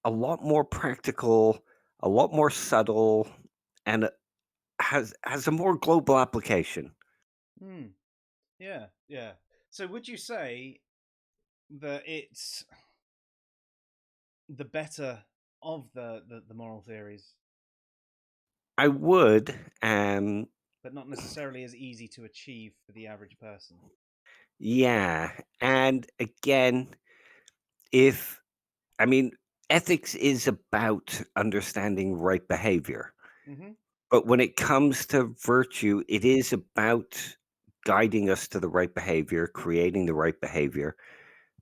a lot more practical, a lot more subtle, and has a more global application. Hmm. Yeah. So would you say that it's the better of the moral theories, I would, um, but not necessarily as easy to achieve for the average person? yeah, and again, if I mean, ethics is about understanding right behavior, Mm-hmm. but when it comes to virtue, it is about guiding us to the right behavior, creating the right behavior.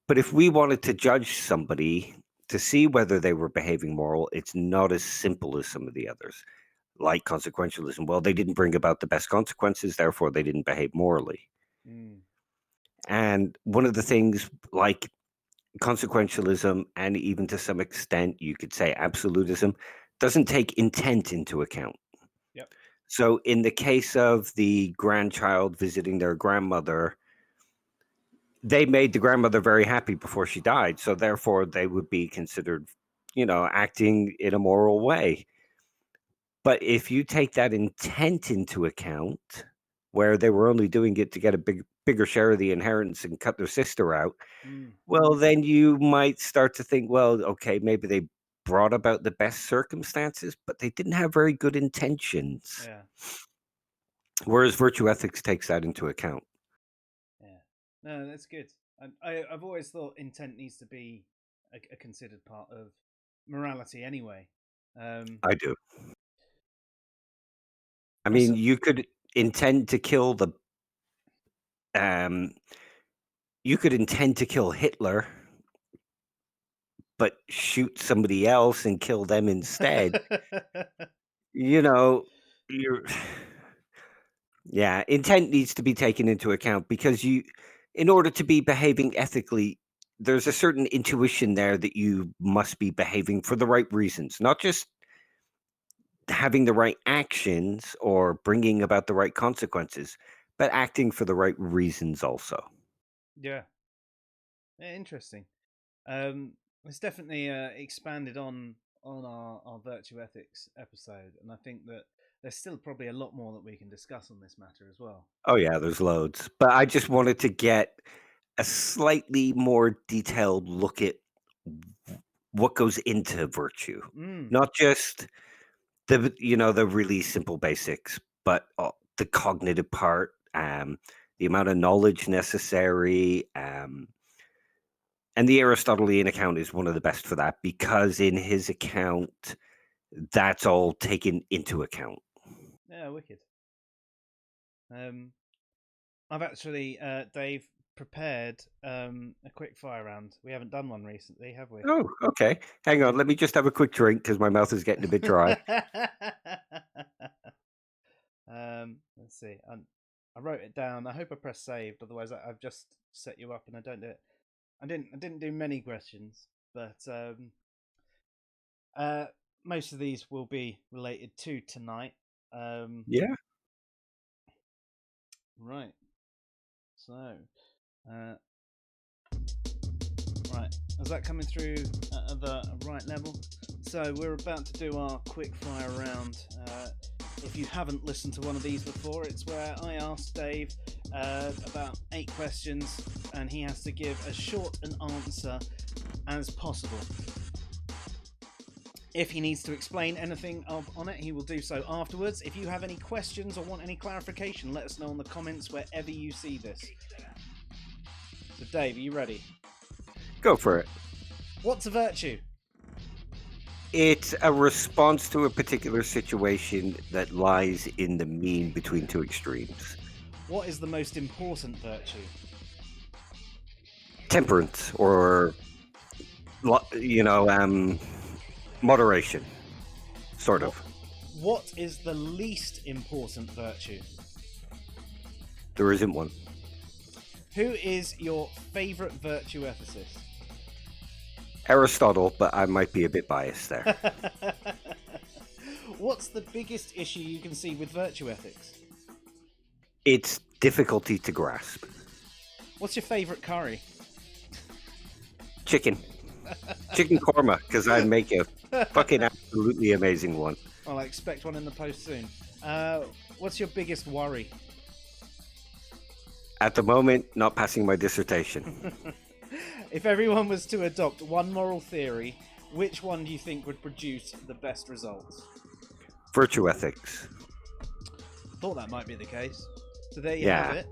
But if we wanted to judge somebody to see whether they were behaving moral, it's not as simple as some of the others, like consequentialism. Well, they didn't bring about the best consequences, therefore they didn't behave morally. Mm. And one of the things, like consequentialism, and even to some extent, you could say absolutism, doesn't take intent into account. Yep. So in the case of the grandchild visiting their grandmother, they made the grandmother very happy before she died. So therefore they would be considered, acting in a moral way. But if you take that intent into account, where they were only doing it to get a bigger share of the inheritance and cut their sister out, Mm. well, then you might start to think, well, okay, maybe they brought about the best circumstances, but they didn't have very good intentions. Yeah. Whereas virtue ethics takes that into account. Yeah. No, that's good. I've always thought intent needs to be a considered part of morality anyway. I do. I mean, Also, you could intend to kill um, Hitler, but shoot somebody else and kill them instead. You know, you're yeah, intent needs to be taken into account because in order to be behaving ethically, there's a certain intuition there that you must be behaving for the right reasons, not just having the right actions or bringing about the right consequences, but acting for the right reasons also. yeah. Yeah, interesting. It's definitely expanded on our virtue ethics episode, and I think that there's still probably a lot more that we can discuss on this matter as well. Oh yeah, there's loads. But I just wanted to get a slightly more detailed look at what goes into virtue. Mm. Not just the really simple basics, but the cognitive part, the amount of knowledge necessary, and the Aristotelian account is one of the best for that because in his account, that's all taken into account. Yeah, wicked. Um, I've actually, Dave, prepared a quick fire round. We haven't done one recently, have we? Oh, okay. Hang on, let me just have a quick drink because my mouth is getting a bit dry. Let's see. I wrote it down. I hope I pressed saved. Otherwise, I've just set you up, and I don't do it. I didn't do many questions, but uh, most of these will be related to tonight. Yeah. Right. So, uh, right. Is that coming through at the right level? So we're about to do our quick fire round. If you haven't listened to one of these before, it's where I ask Dave about 8 questions, and he has to give as short an answer as possible. If he needs to explain anything on it, he will do so afterwards. If you have any questions or want any clarification, let us know in the comments wherever you see this. So, Dave, are you ready? Go for it. What's a virtue? It's a response to a particular situation that lies in the mean between two extremes. What is the most important virtue? Temperance or, moderation, sort of. What is the least important virtue? There isn't one. Who is your favourite virtue ethicist? Aristotle, but I might be a bit biased there. What's the biggest issue you can see with virtue ethics? It's difficulty to grasp. What's your favourite curry? Chicken korma, because I make a fucking absolutely amazing one. Well, I expect one in the post soon. What's your biggest worry? At the moment, not passing my dissertation. If everyone was to adopt one moral theory, which one do you think would produce the best results? Virtue ethics. Thought that might be the case. So there you Yeah. have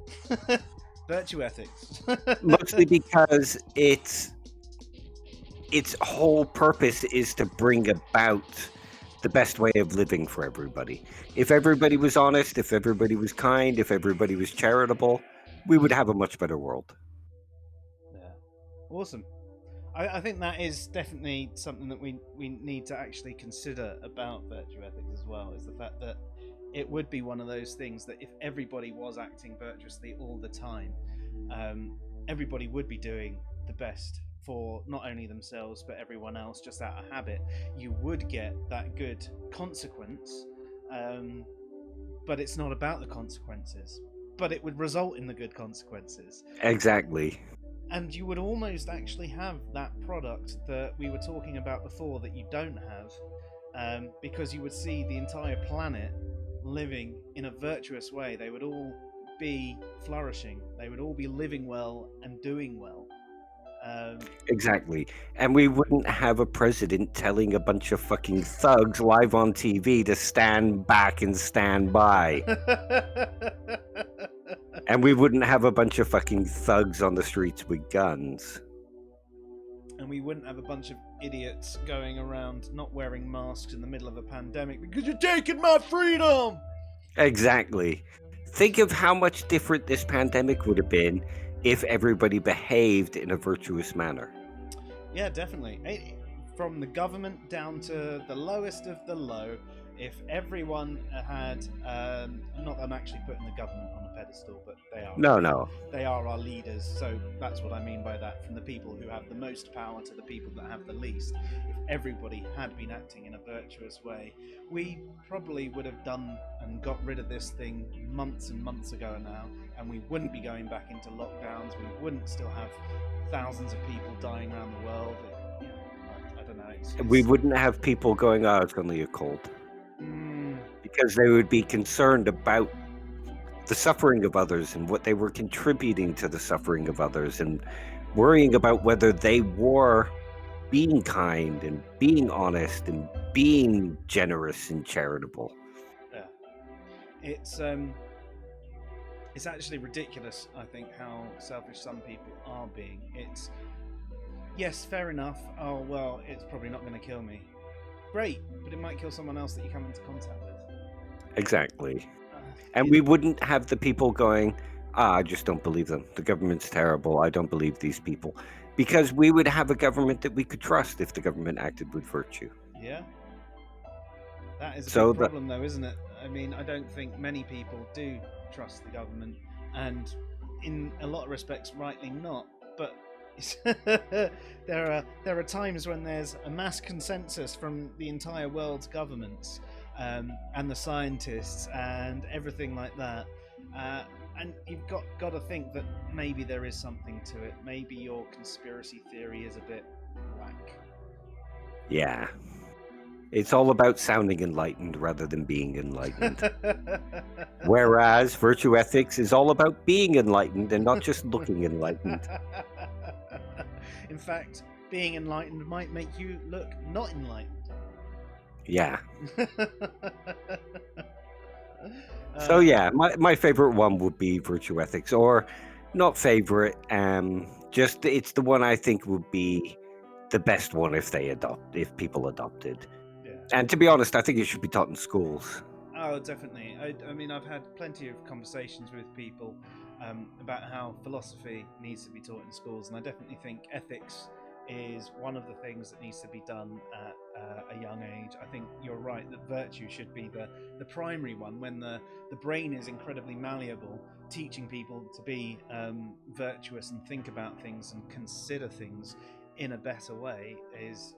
it. Virtue ethics. Mostly because its whole purpose is to bring about the best way of living for everybody. If everybody was honest, if everybody was kind, if everybody was charitable, we would have a much better world. Yeah. Awesome. I think that is definitely something that we need to actually consider about virtue ethics as well, is the fact that it would be one of those things that if everybody was acting virtuously all the time, everybody would be doing the best for not only themselves but everyone else just out of habit. You would get that good consequence, but it's not about the consequences. But it would result in the good consequences. Exactly. And you would almost actually have that product that we were talking about before that you don't have, because you would see the entire planet living in a virtuous way. They would all be flourishing. They would all be living well and doing well. Exactly. And we wouldn't have a president telling a bunch of fucking thugs live on TV to stand back and stand by. And we wouldn't have a bunch of fucking thugs on the streets with guns. And we wouldn't have a bunch of idiots going around not wearing masks in the middle of a pandemic because you're taking my freedom! Exactly. Think of how much different this pandemic would have been if everybody behaved in a virtuous manner. Yeah, definitely. From the government down to the lowest of the low, if everyone had, not that I'm actually putting the government on a pedestal, but they are. No. They are our leaders, so that's what I mean by that. From the people who have the most power to the people that have the least. If everybody had been acting in a virtuous way, we probably would have done and got rid of this thing months and months ago now, and we wouldn't be going back into lockdowns. We wouldn't still have thousands of people dying around the world. I don't know. We wouldn't have people going, oh, it's only a cold. Because they would be concerned about the suffering of others and what they were contributing to the suffering of others, and worrying about whether they were being kind and being honest and being generous and charitable. Yeah. It's actually ridiculous, I think, how selfish some people are being. It's, yes, fair enough. Oh, well, it's probably not going to kill me. Great, but it might kill someone else that you come into contact with. Exactly. And we wouldn't have the people going, I just don't believe them. The government's terrible. I don't believe these people. Because we would have a government that we could trust if the government acted with virtue. Yeah. That is a big problem, though, isn't it? I mean, I don't think many people do trust the government, and in a lot of respects, rightly not. But there are times when there's a mass consensus from the entire world's governments, and the scientists and everything like that, and you've got to think that maybe there is something to it. Maybe your conspiracy theory is a bit whack. Yeah. It's all about sounding enlightened rather than being enlightened. Whereas virtue ethics is all about being enlightened and not just looking enlightened. In fact, being enlightened might make you look not enlightened. Yeah. So yeah, my favorite one would be virtue ethics, or not favorite, just it's the one I think would be the best one if people adopted. Yeah. And to be honest, I think it should be taught in schools. Oh, definitely. I mean, I've had plenty of conversations with people about how philosophy needs to be taught in schools, and I definitely think ethics is one of the things that needs to be done at a young age. I think you're right that virtue should be the primary one. When the brain is incredibly malleable, teaching people to be virtuous and think about things and consider things in a better way is,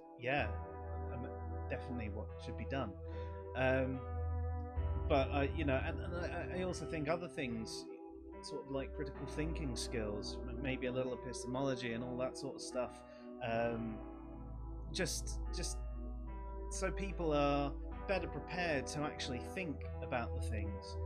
definitely what should be done. But and I also think other things, sort of like critical thinking skills, maybe a little epistemology and all that sort of stuff, just so people are better prepared to actually think about the things.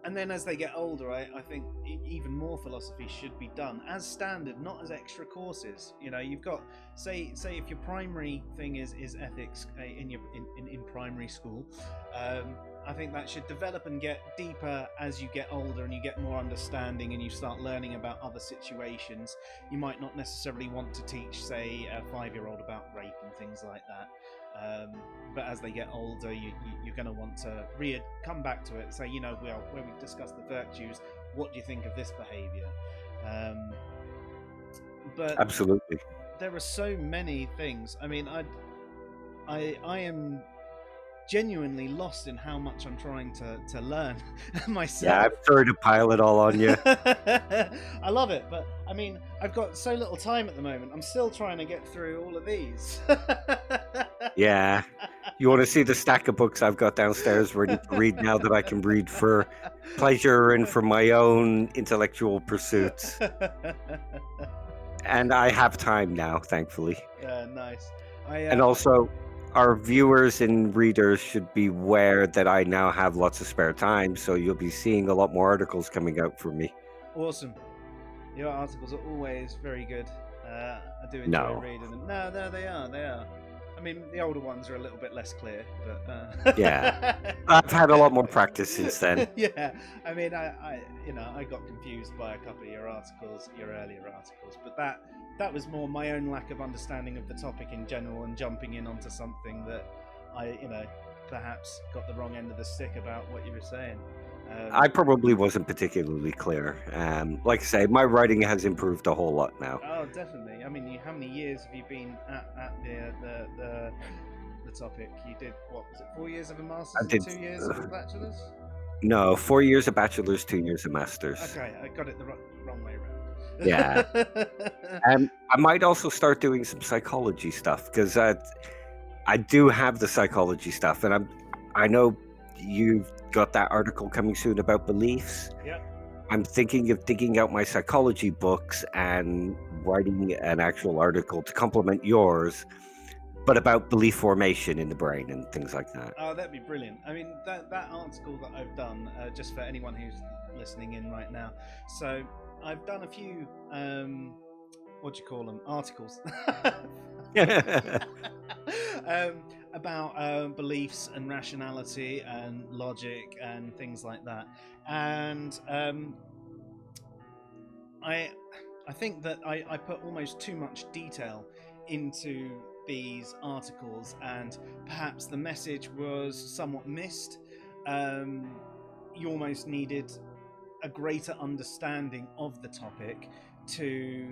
And then as they get older, I think even more philosophy should be done as standard, not as extra courses. You've got, say if your primary thing is ethics in primary school, I think that should develop and get deeper as you get older and you get more understanding and you start learning about other situations. You might not necessarily want to teach, say, a 5-year-old about rape and things like that. But as they get older, you're going to want to come back to it and say, well, when we've discussed the virtues, what do you think of this behaviour? But absolutely, there are so many things. I mean, I am genuinely lost in how much I'm trying to learn myself. Yeah, I'm sorry to pile it all on you. I love it, but I mean, I've got so little time at the moment. I'm still trying to get through all of these. Yeah, You want to see the stack of books I've got downstairs ready to read now that I can read for pleasure and for my own intellectual pursuits. And I have time now, thankfully. Nice. And also, our viewers and readers should be aware that I now have lots of spare time, so you'll be seeing a lot more articles coming out from me. Awesome. Your articles are always very good. I do enjoy No. reading them. No, they are. They are. I mean, the older ones are a little bit less clear, but Yeah. I've had a lot more practice since then. Yeah, I mean, I got confused by a couple of your articles, your earlier articles, but that was more my own lack of understanding of the topic in general and jumping in onto something that I, perhaps got the wrong end of the stick about what you were saying. I probably wasn't particularly clear. Like I say, my writing has improved a whole lot now. Oh, definitely. I mean, how many years have you been at the topic? You did, what was it, 4 years of a master's I did. and 2 years of a bachelor's? No, 4 years of bachelor's, 2 years of master's. Okay, I got it the wrong way around. Yeah. I might also start doing some psychology stuff because I do have the psychology stuff, and I know you've got that article coming soon about beliefs. Yep. I'm thinking of digging out my psychology books and writing an actual article to complement yours, but about belief formation in the brain and things like that. Oh, that'd be brilliant. I mean, that article that I've done, just for anyone who's listening in right now. So I've done a few, what do you call them, articles. About beliefs and rationality and logic and things like that, and I think that I put almost too much detail into these articles, and perhaps the message was somewhat missed. You almost needed a greater understanding of the topic to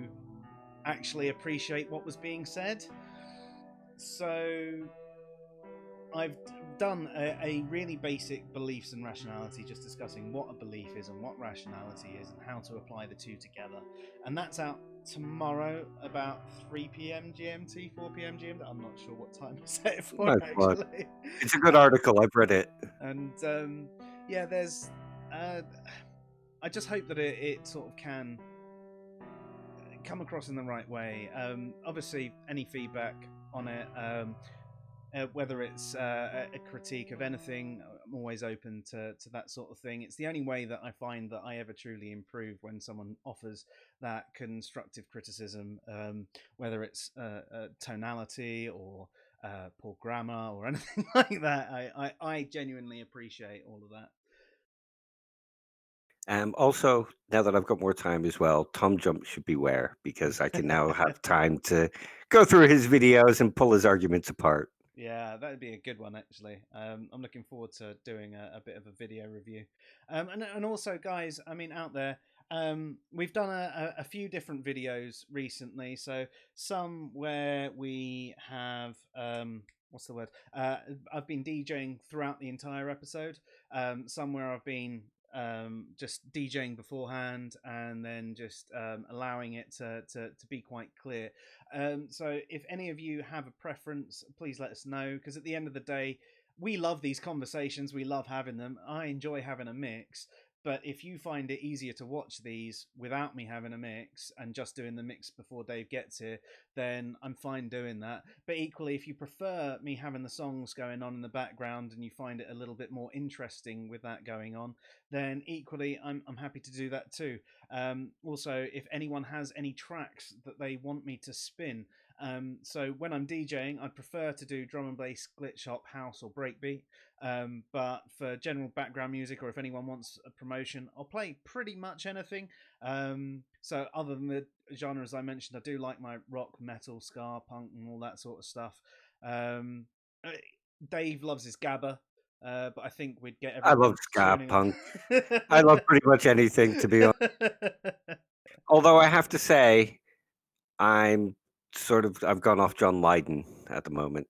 actually appreciate what was being said. So I've done a really basic beliefs and rationality, just discussing what a belief is and what rationality is and how to apply the two together. And that's out tomorrow about 3 p.m. GMT, 4 p.m. GMT. I'm not sure what time I set it for, Nice one. actually. It's a good article. I've read it. And yeah, there's. I just hope that it sort of can come across in the right way. Obviously, any feedback on it. Whether it's a critique of anything, I'm always open to that sort of thing. It's the only way that I find that I ever truly improve, when someone offers that constructive criticism, whether it's tonality or poor grammar or anything like that. I genuinely appreciate all of that. Also, now that I've got more time as well, Tom Jump should beware, because I can now have time to go through his videos and pull his arguments apart. Yeah, that'd be a good one, actually. I'm looking forward to doing a bit of a video review. And also, guys, I mean, out there, we've done a few different videos recently. So some where we have, what's the word? I've been DJing throughout the entire episode. Some where I've been just DJing beforehand and then just allowing it to be quite clear. So if any of you have a preference, please let us know, because at the end of the day, we love these conversations. We love having them. I enjoy having a mix. But if you find it easier to watch these without me having a mix and just doing the mix before Dave gets here, then I'm fine doing that. But equally, if you prefer me having the songs going on in the background and you find it a little bit more interesting with that going on, then equally, I'm happy to do that too. Also, if anyone has any tracks that they want me to spin, so when I'm DJing, I'd prefer to do drum and bass, glitch hop, house, or breakbeat. But for general background music, or if anyone wants a promotion, I'll play pretty much anything. So other than the genres I mentioned, I do like my rock, metal, ska, punk, and all that sort of stuff. Dave loves his gabba. But I think we'd get I everyone love ska tuning punk. I love pretty much anything, to be honest. Although I have to say, I've gone off John Lydon at the moment,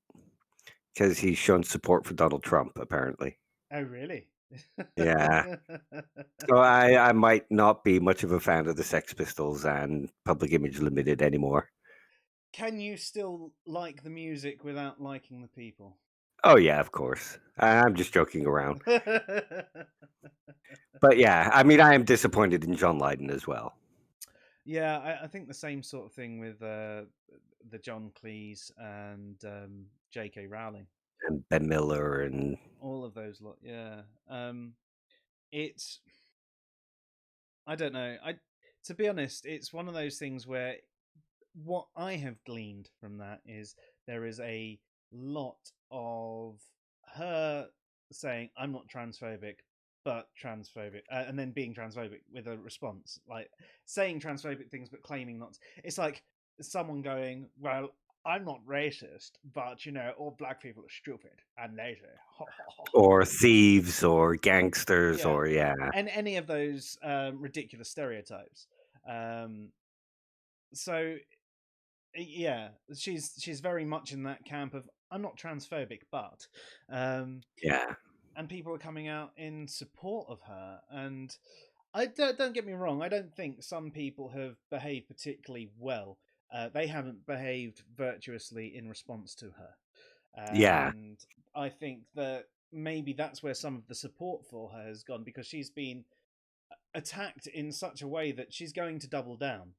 because he's shown support for Donald Trump, apparently. Oh, really? Yeah. So I might not be much of a fan of the Sex Pistols and Public Image Limited anymore. Can you still like the music without liking the people? Oh yeah, of course. I'm just joking around. But yeah, I mean, I am disappointed in John Lydon as well, Yeah, I think the same sort of thing with the John Cleese and J.K. Rowling. and Ben Miller, and All of those lot. Yeah. It's I don't know. I To be honest, it's one of those things where what I have gleaned from that is there is a lot of her saying I'm not transphobic but transphobic, and then being transphobic with a response, like saying transphobic things but claiming not to. It's like someone going, well, I'm not racist, but all black people are stupid and lazy. or thieves or gangsters Yeah, or yeah, and any of those ridiculous stereotypes. Um, so yeah, she's very much in that camp of I'm not transphobic, but um, yeah, and people are coming out in support of her. And I don't get me wrong, I don't think some people have behaved particularly well. They haven't behaved virtuously in response to her, yeah, and I think that maybe that's where some of the support for her has gone, because she's been attacked in such a way that she's going to double down.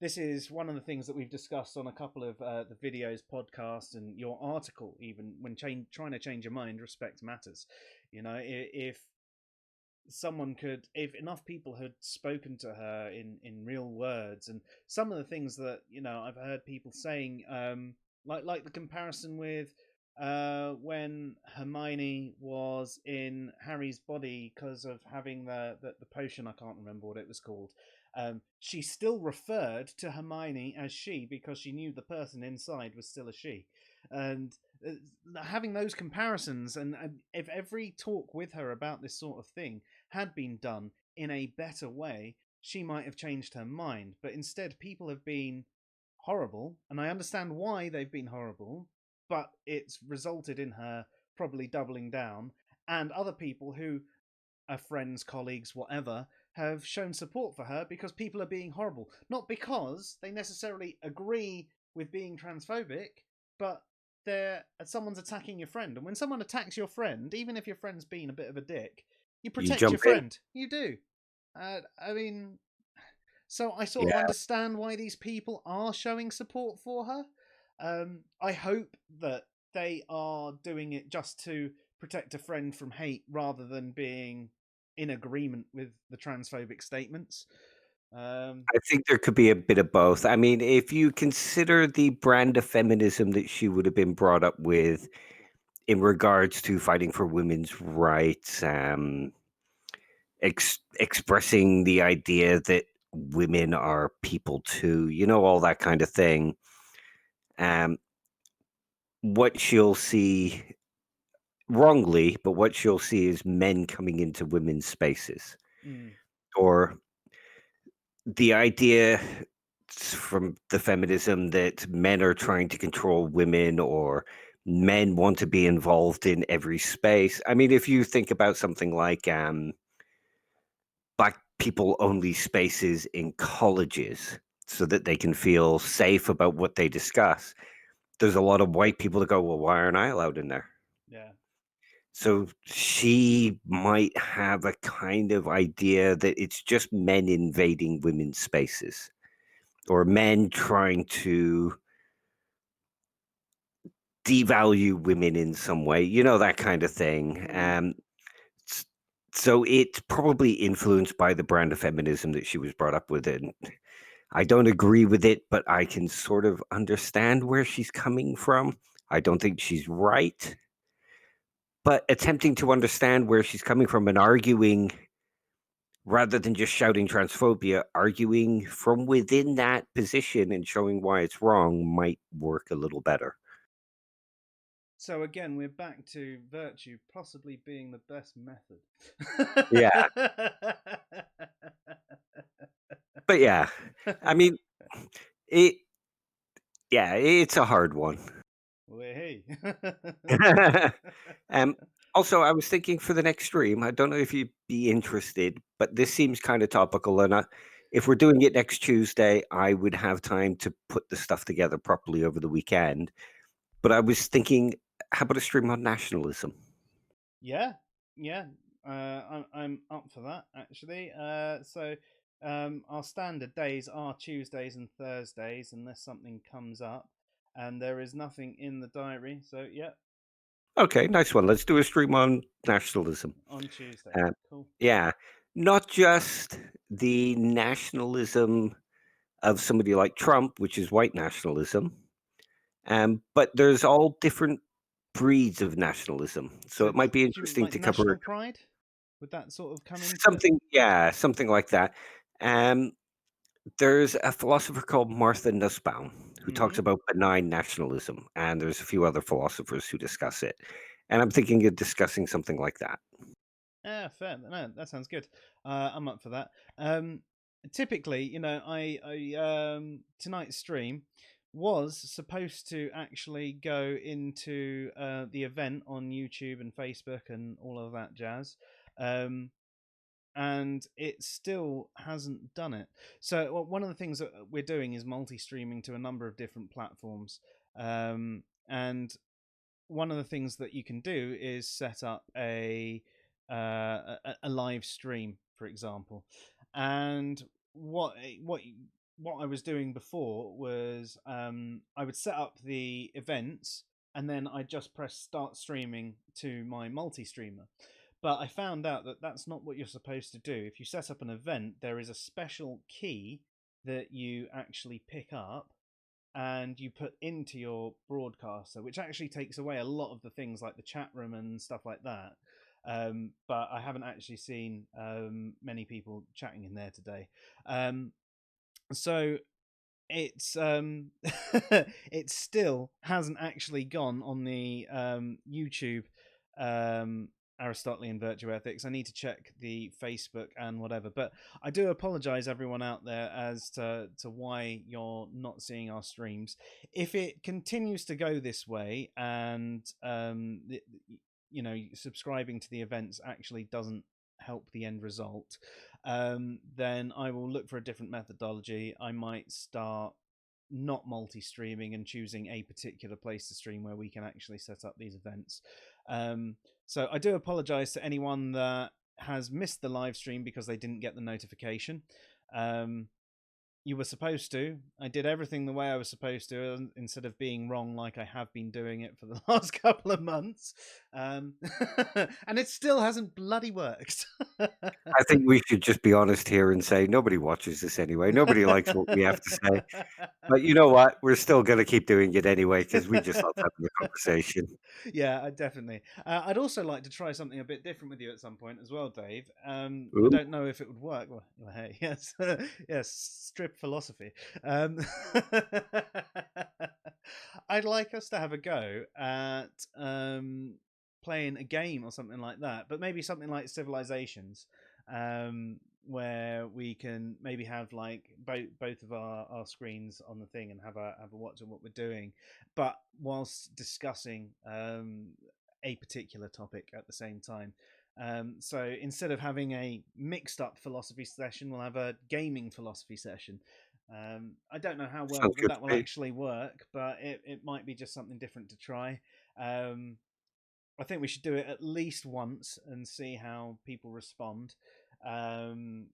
This is one of the things that we've discussed on a couple of the videos, podcasts, and your article. Even when trying to change your mind, respect matters. If someone could, if enough people had spoken to her in real words, and some of the things that I've heard people saying, like the comparison with when Hermione was in Harry's body because of having the potion. I can't remember what it was called. She still referred to Hermione as she because she knew the person inside was still a she. And having those comparisons, and if every talk with her about this sort of thing had been done in a better way, she might have changed her mind. But instead, people have been horrible, and I understand why they've been horrible, but it's resulted in her probably doubling down, and other people who are friends, colleagues, whatever, have shown support for her because people are being horrible. Not because they necessarily agree with being transphobic, but someone's attacking your friend. And when someone attacks your friend, even if your friend's been a bit of a dick, you you protect your jump in. friend. You do. I mean, so I sort of Yeah, understand why these people are showing support for her. I hope that they are doing it just to protect a friend from hate rather than being in agreement with the transphobic statements. Um, I think there could be a bit of both. I mean, if you consider the brand of feminism that she would have been brought up with in regards to fighting for women's rights, expressing the idea that women are people too, all that kind of thing. Um, what she'll see wrongly, but what she'll see is men coming into women's spaces, mm, or the idea from the feminism that men are trying to control women, or men want to be involved in every space. I mean, if you think about something like black people only spaces in colleges so that they can feel safe about what they discuss, there's a lot of white people that go, well, why aren't I allowed in there? yeah. So she might have a kind of idea that it's just men invading women's spaces, or men trying to devalue women in some way, that kind of thing. Mm. S- so it's probably influenced by the brand of feminism that she was brought up with. And I don't agree with it, but I can sort of understand where she's coming from. I don't think she's right, but attempting to understand where she's coming from and arguing rather than just shouting transphobia, arguing from within that position and showing why it's wrong might work a little better. So again, we're back to virtue possibly being the best method. Yeah. But yeah, I mean, it, yeah, it's a hard one. Hey. um, Also, I was thinking for the next stream, I don't know if you'd be interested, but this seems kind of topical. And if we're doing it next Tuesday, I would have time to put the stuff together properly over the weekend. But I was thinking how about a stream on nationalism? Yeah, yeah. I'm up for that actually. Our standard days are Tuesdays and Thursdays, unless something comes up, and there is nothing in the diary. So yeah, Okay, nice one. Let's do a stream on nationalism. on Tuesday. Uh, Cool. yeah, not just the nationalism of somebody like Trump, which is white nationalism, but there's all different breeds of nationalism. So So it might be do you mean interesting like to cover national pride? Would that sort of come into? something, yeah, something like that. Um, there's a philosopher called Martha Nussbaum who talks Mm-hmm. about benign nationalism, and there's a few other philosophers who discuss it. And I'm thinking of discussing something like that. Yeah, fair. No, that sounds good. I'm up for that. Typically, I tonight's stream was supposed to actually go into the event on YouTube and Facebook and all of that jazz. Um, and it still hasn't done it. So one of the things that we're doing is multi-streaming to a number of different platforms. And one of the things that you can do is set up a live stream, for example. And what what I was doing before was I would set up the events and then I just press start streaming to my multi-streamer. But I found out that that's not what you're supposed to do. If you set up an event, there is a special key that you actually pick up and you put into your broadcaster, which actually takes away a lot of the things like the chat room and stuff like that. But I haven't actually seen many people chatting in there today. So it's it still hasn't actually gone on the YouTube um, Aristotelian Virtue Ethics. I need to check the Facebook and whatever, but I do apologize everyone out there as to why you're not seeing our streams. If it continues to go this way and subscribing to the events actually doesn't help the end result, then I will look for a different methodology. I might start not multi-streaming and choosing a particular place to stream where we can actually set up these events. So I do apologize to anyone that has missed the live stream because they didn't get the notification. You were supposed to. I did everything the way I was supposed to instead of being wrong like I have been doing it for the last couple of months. And it still hasn't bloody worked. I think we should just be honest here and say nobody watches this anyway. Nobody likes what we have to say. But you know what? We're still going to keep doing it anyway because we just love having the conversation. Yeah, definitely. I'd also like to try something a bit different with you at some point as well, Dave. I Ooh, don't know if it would work. Well, hey, yes, yes, strip philosophy. Um, I'd like us to have a go at playing a game or something like that, but maybe something like Civilizations, where we can maybe have like both of our screens on the thing and have a watch of what we're doing, but whilst discussing a particular topic at the same time. So instead of having a mixed up philosophy session, we'll have a gaming philosophy session. I don't know how well sounds good that will to me. actually work, but it might be just something different to try. Um, I think we should do it at least once and see how people respond. Um,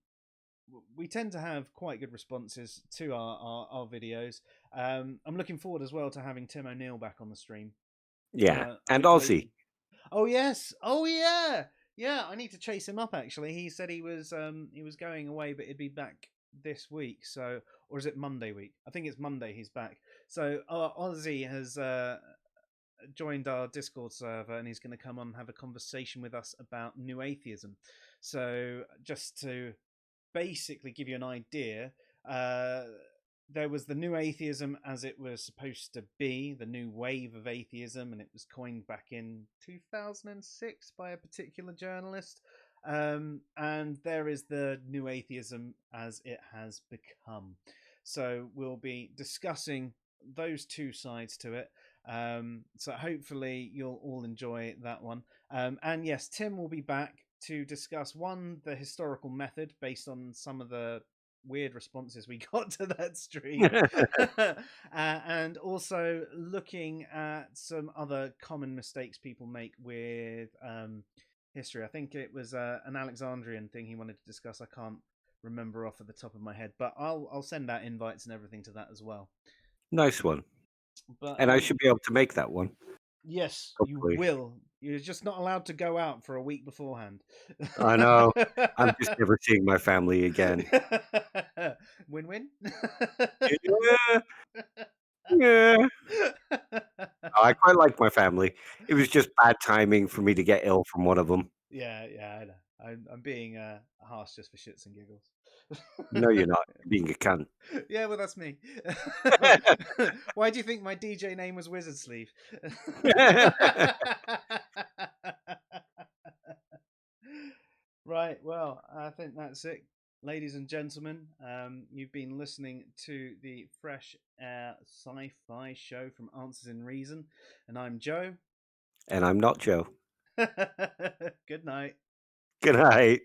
we tend to have quite good responses to our videos. I'm looking forward as well to having Tim O'Neill back on the stream. Yeah. And Hopefully. Aussie. Oh yes. Oh yeah. Yeah. I need to chase him up. Actually, he said he was going away, but he'd be back this week. So, or is it Monday week? I think it's Monday. He's back. So Aussie has joined our Discord server and he's going to come on and have a conversation with us about new atheism. So, just to basically give you an idea, uh, there was the new atheism as it was supposed to be, the new wave of atheism, and it was coined back in 2006 by a particular journalist. And there is the new atheism as it has become. So we'll be discussing those two sides to it. So hopefully you'll all enjoy that one. And yes, Tim will be back to discuss one, the historical method based on some of the weird responses we got to that stream. And also looking at some other common mistakes people make with history. I think it was an Alexandrian thing he wanted to discuss. I can't remember off at the top of my head, but I'll send out invites and everything to that as well. Nice one. But And I should be able to make that one. yes, you Hopefully. will. You're just not allowed to go out for a week beforehand. I know. I'm just never seeing my family again. Win-win. Yeah. Yeah. I quite like my family. It was just bad timing for me to get ill from one of them. Yeah, I know. I'm being harsh just for shits and giggles. No, you're not. You're being a cunt. Yeah, well, that's me. Why do you think my DJ name was Wizard Sleeve? Right, well, I think that's it, ladies and gentlemen. You've been listening to the Fresh Air Sci-Fi show from Answers in Reason, and I'm Joe. And I'm not Joe. Good night. Good night.